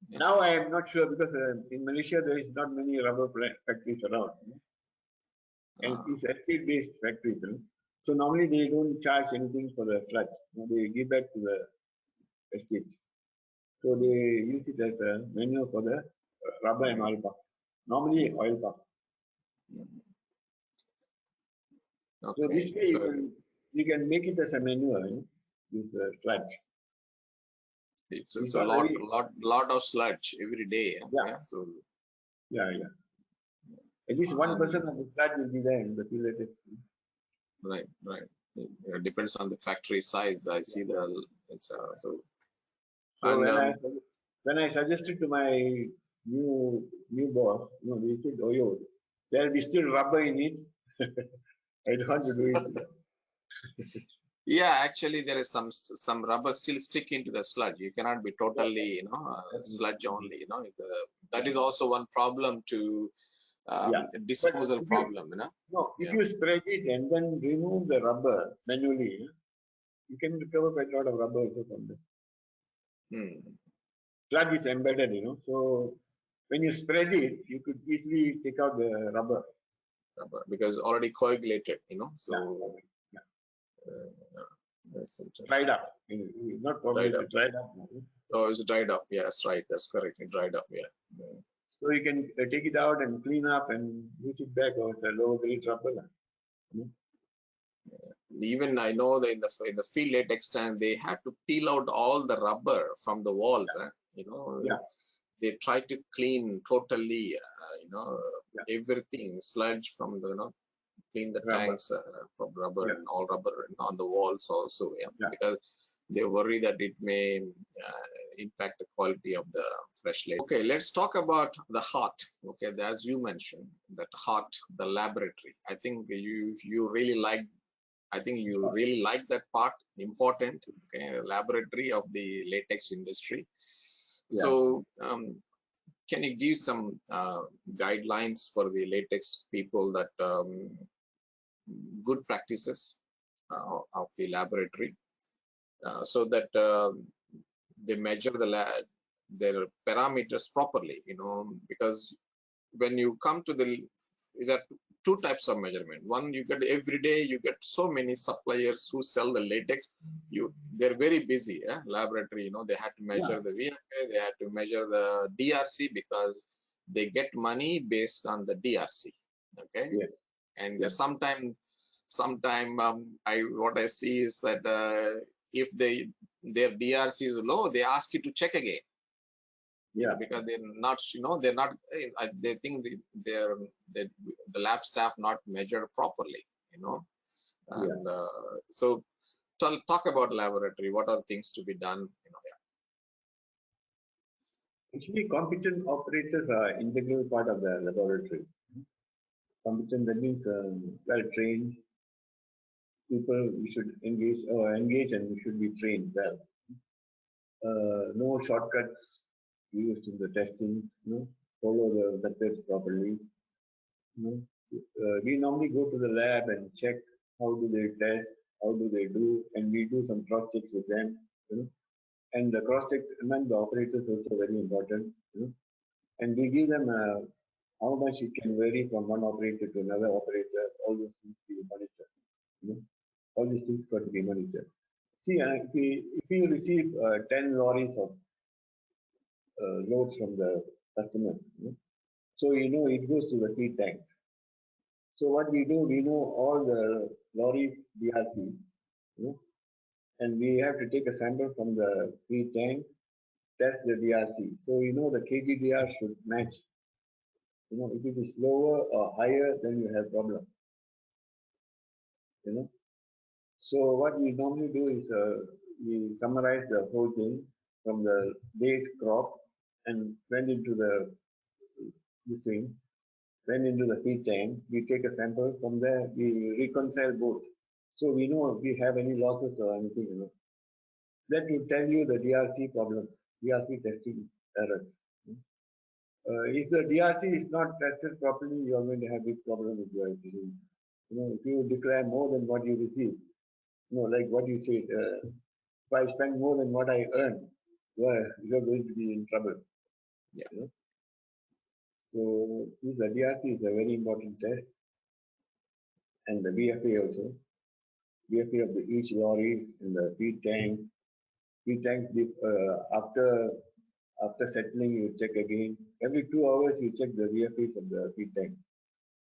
A: Yeah.
C: Now I am not sure because in Malaysia there is not many rubber factories around, and it's estate-based factories. So normally they don't charge anything for the sludge. They give back to the estates. So they use it as a manure for the rubber and oil pump. Normally oil pump.
A: Okay.
C: So this way you can make it as a manure, this sludge.
A: It's a lot of sludge every day.
C: Yeah.
A: So
C: yeah. At least 1% of the sludge will be there in the field latex.
A: Right. It depends on the factory size. I see it's so.
C: So
A: And
C: when I suggested to my new boss, they said, "Oh, there will be still rubber in it." I don't want to do it.
A: yeah, actually there is some rubber still stick into the sludge. You cannot be totally, sludge only. That is also one problem to disposal problem.
C: No, if you spread it and then remove the rubber manually, you can recover quite a lot of rubber also from there. Sludge is embedded, so when you spread it, you could easily take out the rubber.
A: Because already coagulated, so that's interesting.
C: Dried up, not coagulated, dried up.
A: Oh, it's dried up. Yes, right. That's correct. It dried up. Yeah.
C: So you can take it out and clean up and use it back, or it's a low grade rubber.
A: Even I know that in the field latex tank, they had to peel out all the rubber from the walls. You know,
C: Yeah.
A: they try to clean totally,
C: Yeah.
A: everything, sludge from the, clean the
C: Rubber.
A: tanks from rubber
C: Yeah.
A: and all rubber on the walls also.
C: Yeah.
A: Because they worry that it may impact the quality of the fresh latex. Okay, let's talk about the heart. Okay, as you mentioned, that heart, the laboratory. I think you really like. I think you really like that part. Important. Okay, laboratory of the latex industry.
C: Yeah.
A: So, can you give some guidelines for the latex people that good practices of the laboratory, so that they measure their parameters properly, because when you come to there are two types of measurement. One, you get every day, you get so many suppliers who sell the latex. They're very busy, laboratory, they had to measure the VFA, they had to measure the DRC because they get money based on the DRC. Okay.
C: Yeah.
A: And sometime what I see is that if their DRC is low, they ask you to check again.
C: Yeah.
A: Because they're not, they think the lab staff not measured properly, and so talk about laboratory. What are things to be done?
C: Actually, competent operators are integral part of the laboratory. Competent, that means well trained people. We should engage, and we should be trained well. No shortcuts used in the testing. Follow the methods properly. We normally go to the lab and check how do they test, how do they do, and we do some cross checks with them. And the cross checks among the operators also very important. And we give them how much it can vary from one operator to another operator. All those things to be monitored. All these things got to be monitored. See, if we receive 10 lorries of loads from the customers, so it goes to the feed tanks. So what we do, we know all the lorries DRCs, and we have to take a sample from the feed tank, test the DRC. So the KGDR should match. If it is lower or higher, then you have problem. So what we normally do is we summarize the whole thing from the day's crop and went into the thing, went into the feed tank. We take a sample from there. We reconcile both, so we know if we have any losses or anything. That will tell you the DRC problems, DRC testing errors. If the DRC is not tested properly, you are going to have big problem with your efficiency. If you declare more than what you receive, like what you said, if I spend more than what I earn, well, you're going to be in trouble.
A: Yeah.
C: So this DRC is a very important test, and the VFA also. VFA of each lorries and the feed tanks. Feed tanks after settling, you check again. Every 2 hours, you check the VFAs of the feed tank.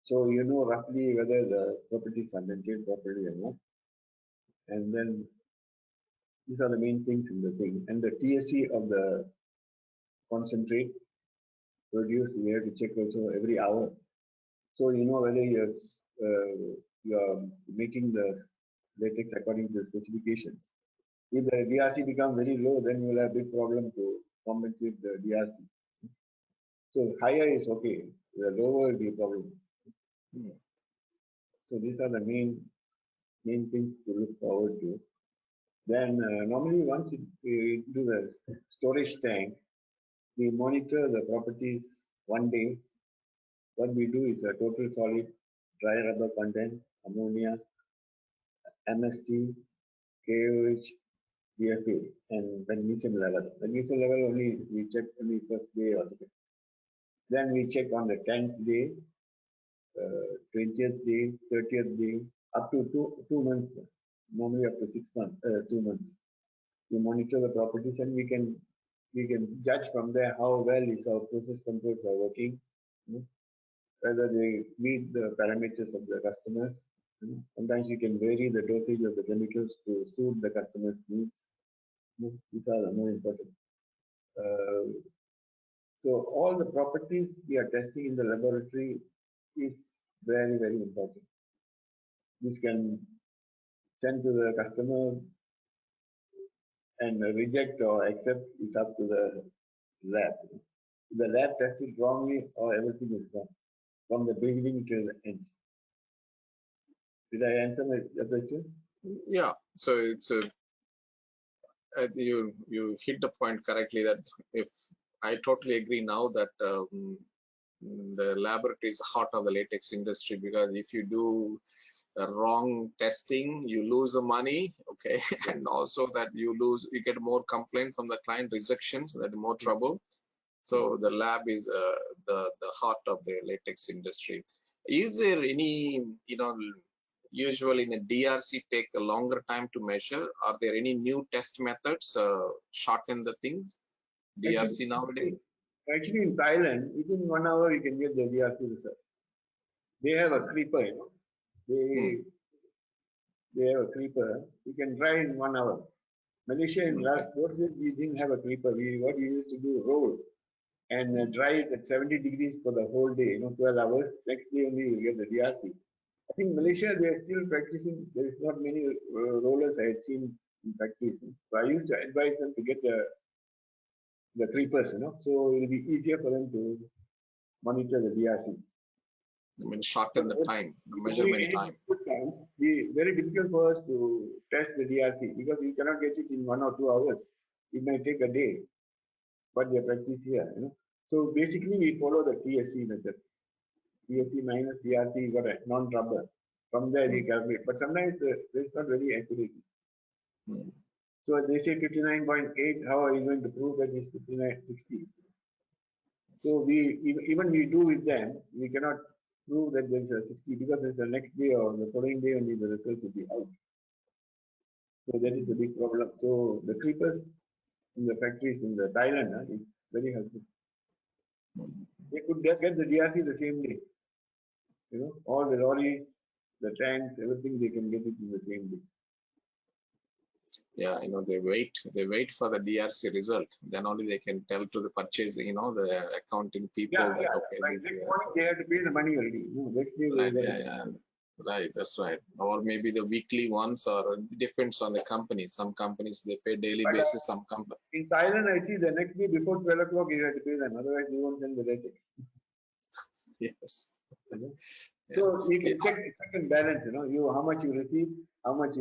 C: So you know roughly whether the properties are maintained properly or not. And then these are the main things in the thing. And the TSC of the concentrate produced, we have to check also every hour. So you know whether you're making the latex according to the specifications. If the DRC becomes very low, then you will have big problem to compensate the DRC. So higher is okay, the lower will be a problem. So these are the main things to look forward to. Then normally once we do the storage tank, we monitor the properties one day. What we do is a total solid, dry rubber content, ammonia, MST, KOH, DFA, and magnesium level. Magnesium level only we check only first day or second. Then we check on the 10th day, 20th day, 30th day, up to two months. Normally up to 6 months, 2 months. We monitor the properties and we can judge from there how well is our process controls are working, whether they meet the parameters of the customers, Sometimes you can vary the dosage of the chemicals to suit the customer's needs. These are the more important. So all the properties we are testing in the laboratory is very, very important. This can send to the customer and reject or accept is up to the lab. The lab tests it wrongly or everything is wrong from the beginning till the end. Did I answer your question?
A: Yeah, so it's a you hit the point correctly that if I totally agree now that the laboratory is the heart of the latex industry, because if you do the wrong testing, you lose the money, okay, and also that you get more complaint from the client, rejections, that more trouble. So the lab is the heart of the latex industry. Is there any, usually in the DRC take a longer time to measure? Are there any new test methods shorten the things? DRC nowadays?
C: Actually, in Thailand, within 1 hour you can get the DRC result. They have a creeper, They have a creeper. You can dry in 1 hour. Malaysia in last 4 years we didn't have a creeper. What we used to do, roll and dry it at 70 degrees for the whole day, 12 hours. Next day only you get the DRC. I think Malaysia, they are still practicing. There is not many rollers I had seen in practice. So I used to advise them to get the creepers, so it will be easier for them to monitor the DRC.
A: I mean, shorten the time, the measurement time.
C: Times, very difficult for us to test the DRC because we cannot get it in 1 or 2 hours. It may take a day, but they practice here. So basically, we follow the TSC method. TSC minus DRC, you got a non-rubber. From there, we calculate. But sometimes it's not very accurate. So they say 59.8. How are you going to prove that it's 59.60? So even we do with them, we cannot prove that there's a 60 because it's the next day or the following day only the results will be out. So that is a big problem. So the creepers in the factories in the Thailand is very helpful. They could get the DRC the same day. All the lorries, the tanks, everything they can get it in the same day.
A: Yeah, they wait for the DRC result. Then only they can tell to the purchasing, the accounting people that okay,
C: next morning they have to pay the money already. Next day
A: right, that's right. Or maybe the weekly ones, or it depends on the company. Some companies they pay daily basis. Some company.
C: In Thailand, I see the next day before 12 o'clock you have to pay them. Otherwise, they won't send the Latex.
A: Yes.
C: So you can check and balance. How much you receive, how much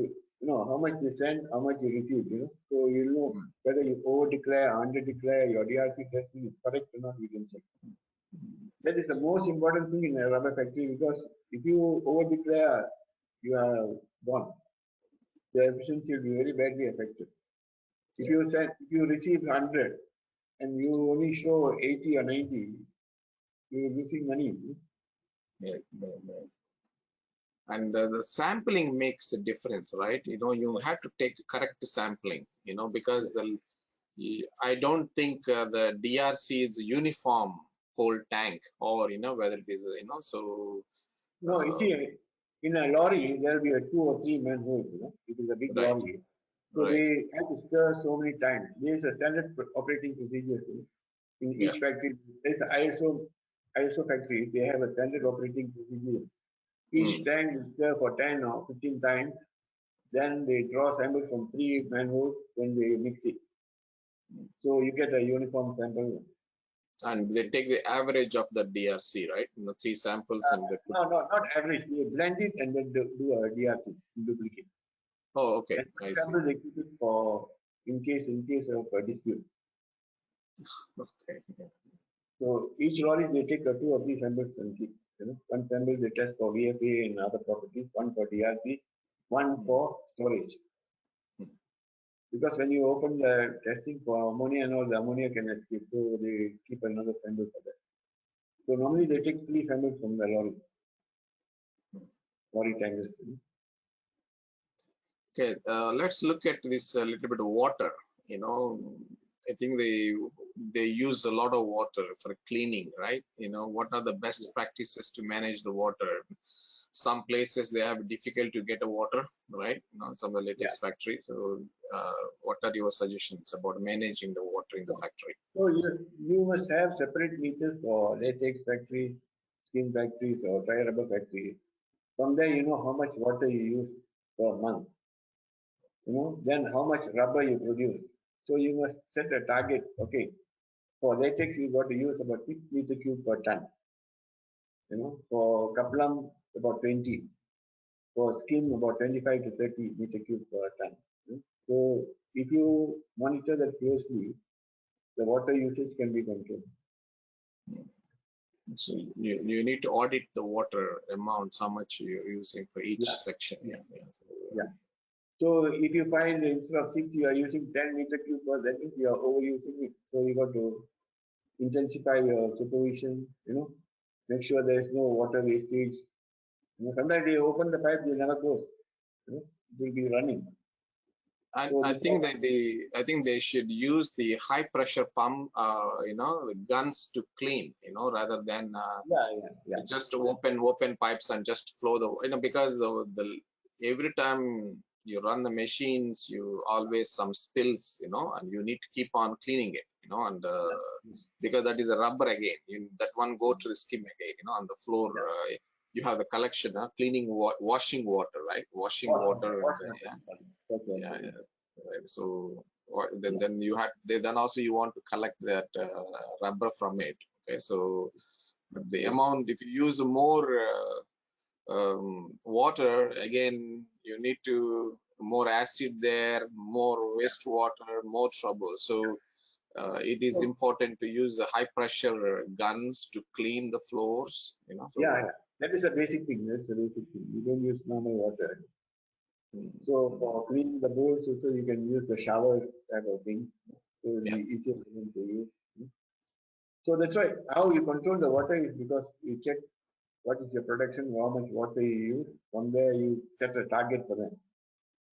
C: how much they send, how much you receive. So you know whether you over declare, under declare, your DRC testing is correct or not. You can check. That is the most important thing in a rubber factory because if you over declare, you are gone. The efficiency will be very badly affected. If you receive 100 and you only show 80 or 90, you're losing money.
A: And the sampling makes a difference, right? You have to take correct sampling, because I don't think the DRC is uniform whole tank, or whether it is so.
C: No, you see, in a lorry there will be 2 or 3 manholes. It is a big lorry, so they have to stir so many times. There is a standard operating procedure in each factory. There's ISO factory. They have a standard operating procedure. Each tank is stir for 10 or 15 times. Then they draw samples from 3 manholes. Then they mix it. So you get a uniform sample.
A: And they take the average of the DRC, right? 3 samples and they put...
C: No, not average. They blend it and then do a DRC duplicate.
A: Oh, okay.
C: And samples they keep it for in case of a dispute.
A: Okay. Yeah.
C: So each lorry they take 2 or 3 samples and keep. One sample they test for VFA and other properties, one for DRC, one for storage. Because when you open the testing for ammonia and all, the ammonia can escape, so they keep another sample for that. So normally they take 3 samples from the lorry tankers.
A: Okay, let's look at this a little bit of water. I think they use a lot of water for cleaning, right? What are the best practices to manage the water? some places they have difficult to get a water, right? Some of the latex factories. So what are your suggestions about managing the water in the factory?
C: So you must have separate meters for latex factories, skin factories, or dry rubber factories. From there, you know how much water you use per month. Then how much rubber you produce. So you must set a target. Okay, for latex, you got to use about 6 meter cube per ton. For Kaplam, about 20. For Skim, about 25 to 30 meter cube per ton. So if you monitor that closely, the water usage can be controlled.
A: So you need to audit the water amounts, how much you're using for each section.
C: So if you find instead of 6, you are using 10 meter cube per, that means you are overusing it. So you got to intensify your supervision, make sure there is no water wastage. Sometimes they open the pipe, they never close. It will be running.
A: And so I think they should use the high pressure pump, the guns to clean, rather than just open pipes and just flow the, because the every time you run the machines, you always some spills, and you need to keep on cleaning it, and because that is a rubber again, that one go to the skim again, on the floor. You have the collection, cleaning, washing water, right? Washing water. Right. So then you had then also you want to collect that rubber from it. Okay, so the amount, if you use more water, again you need to more acid there, more wastewater, more trouble. So it is important to use the high pressure guns to clean the floors. So,
C: that is a basic thing. That's a basic thing. You don't use normal water. So for cleaning the bowls also you can use the showers type of things. So it'll be easier for them to use. So that's why how you control the water is because you check what is your production, how much water you use. From there you set a target for them.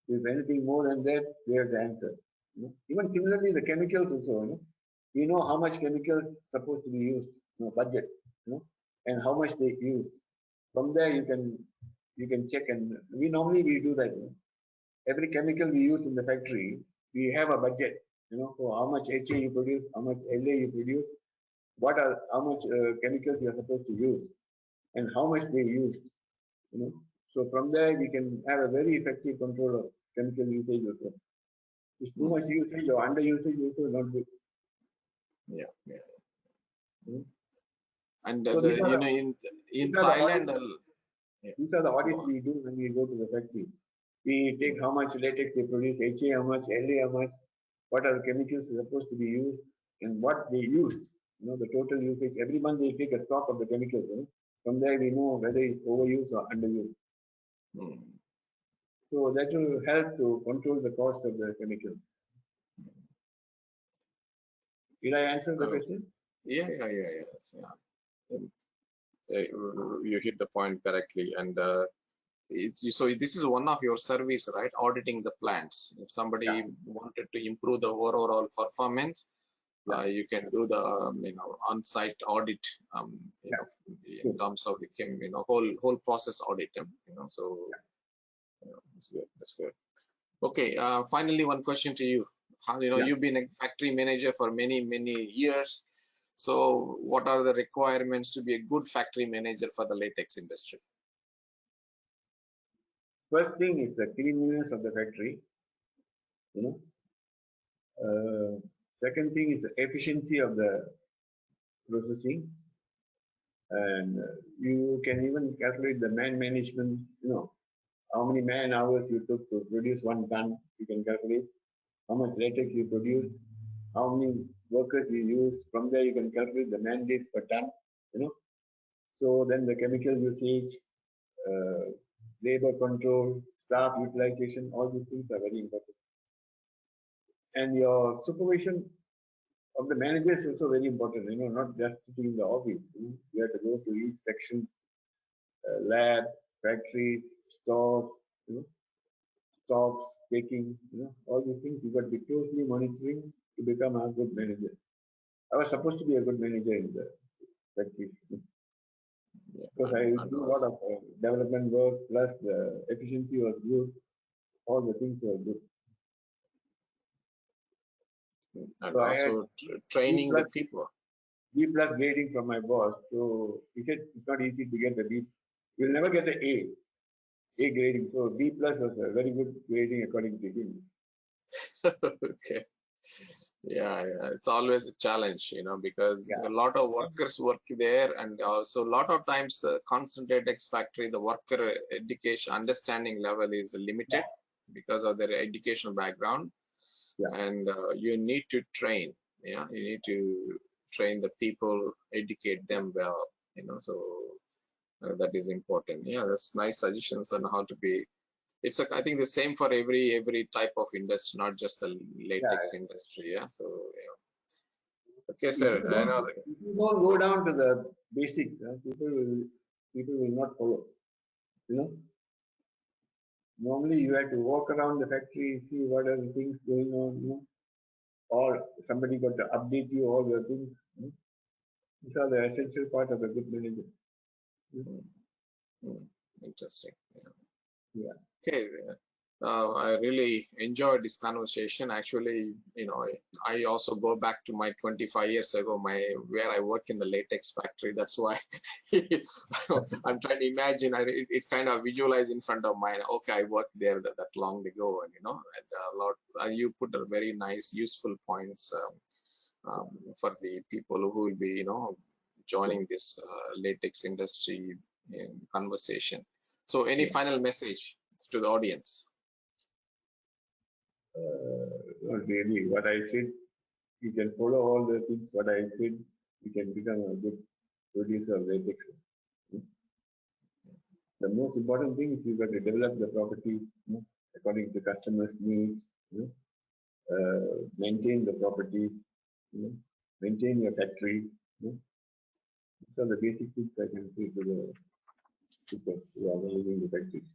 C: If anything more than that, there's the answer. Even similarly the chemicals also, you know how much chemicals supposed to be used, budget, and how much they used. From there you can check, and we normally do that. Every chemical we use in the factory, we have a budget, for how much HA you produce, how much LA you produce, how much chemicals you are supposed to use, and how much they used. So from there we can have a very effective control of chemical usage also. If too much usage or under usage also not good.
A: And
C: so
A: in Thailand,
C: these are the audits we do when we go to the factory. We take how much latex they produce, HA how much, LA how much, what are the chemicals supposed to be used, and what they used. The total usage. Every month they take a stock of the chemicals. From there we know whether it's overuse or underuse. So that will help to control the cost of the chemicals. Did I answer the question?
A: Yes. You hit the point correctly, and so this is one of your service, right? Auditing the plants. If somebody wanted to improve the overall performance, you can do the on-site audit, in terms of the whole process audit. So that's good. Okay. Finally, one question to you. You've been a factory manager for many years. So what are the requirements to be a good factory manager for the latex industry?
C: First thing is the cleanliness of the factory. Second thing is the efficiency of the processing. And you can even calculate the man management, how many man hours you took to produce 1 ton, you can calculate how much latex you produced, how many workers you used. From there you can calculate the man days per ton, So then the chemical usage, labor control, staff utilization, all these things are very important. And your supervision of the manager is also very important, not just sitting in the office. You have to go to each section, lab, factory, stores, stocks, taking, all these things you got to be closely monitoring to become a good manager. I was supposed to be a good manager in the factory.
A: Yeah,
C: because I do a lot of development work, plus the efficiency was good, all the things were good.
A: and
C: So I had
A: also
C: B
A: training the
C: plus,
A: people.
C: B plus grading from my boss. So he said it's not easy to get the B. You'll never get the A grading. So B plus was a very good grading according to him.
A: Okay. Yeah, it's always a challenge, because
C: Yeah,
A: a lot of workers work there, and also a lot of times the concentrate X factory, the worker education understanding level is limited because of their educational background,
C: yeah.
A: and you need to train. Yeah, you need to train the people, educate them well, so that is important. Yeah, that's nice suggestions on how to be. I think the same for every type of industry, not just the
C: Yeah,
A: latex industry. Yeah. So yeah. Okay,
C: if
A: sir.
C: you don't go down to the basics, people will not follow. You know, normally you have to walk around the factory, see what are the things going on, or somebody got to update you all the things. These are the essential part of a good manager.
A: Mm, mm, interesting. Yeah.
C: Yeah.
A: Okay. I really enjoyed this conversation. Actually, I also go back to my 25 years ago, where I work in the latex factory. That's why I'm trying to imagine. It kind of visualize in front of mine. Okay, I worked there that long ago, and and a lot. You put a very nice, useful points for the people who will be, joining this latex industry in conversation. So, any
C: Yeah.
A: final message to the audience?
C: Not really. What I said, you can follow all the things what I said, you can become a good producer of latex. The most important thing is you got to develop the properties according to customers' needs, maintain the properties, maintain your factory. These are the basic things I can say to the people who are managing the factories.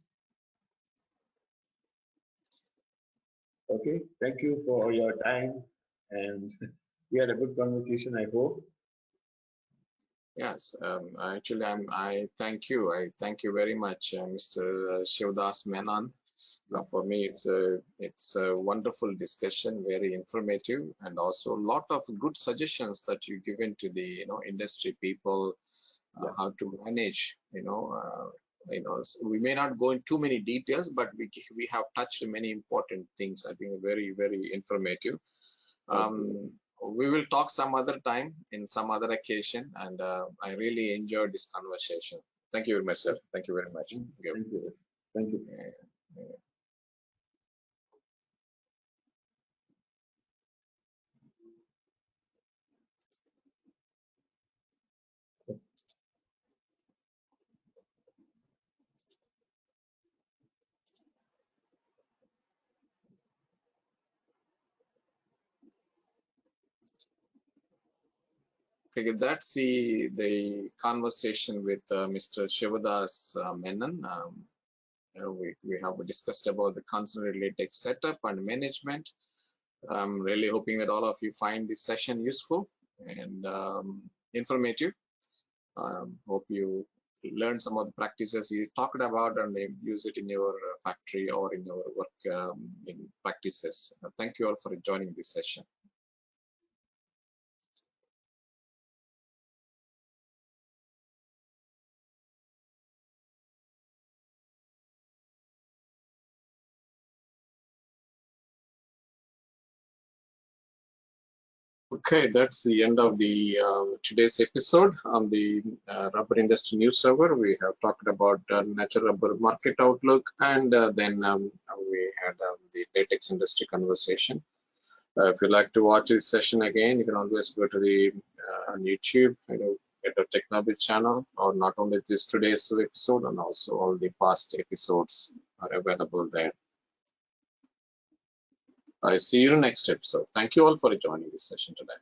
C: Okay, thank you for your time, and we had a good conversation, I hope.
A: Yes, actually, I thank you. I thank you very much, Mr. Shivdas Menon. For me, it's a wonderful discussion, very informative, and also a lot of good suggestions that you given to the industry people how to manage. So we may not go in too many details, but we have touched many important things. I think very very informative. We will talk some other time in some other occasion, and I really enjoyed this conversation. Thank you very much, sir. Thank you very much.
C: Thank you. Thank you.
A: Yeah. Okay, that's the conversation with Mr. Shivadas Menon. We have discussed about the concentrated latex setup and management. I'm really hoping that all of you find this session useful and informative. Hope you learn some of the practices you talked about and use it in your factory or in your work in practices. Thank you all for joining this session. Okay, that's the end of the today's episode on the rubber industry news server. We have talked about natural rubber market outlook, and then we had the latex industry conversation. If you'd like to watch this session again, you can always go to the on YouTube, at our technology channel, or not only this today's episode, and also all the past episodes are available there. I see you in the next episode. Thank you all for joining this session today.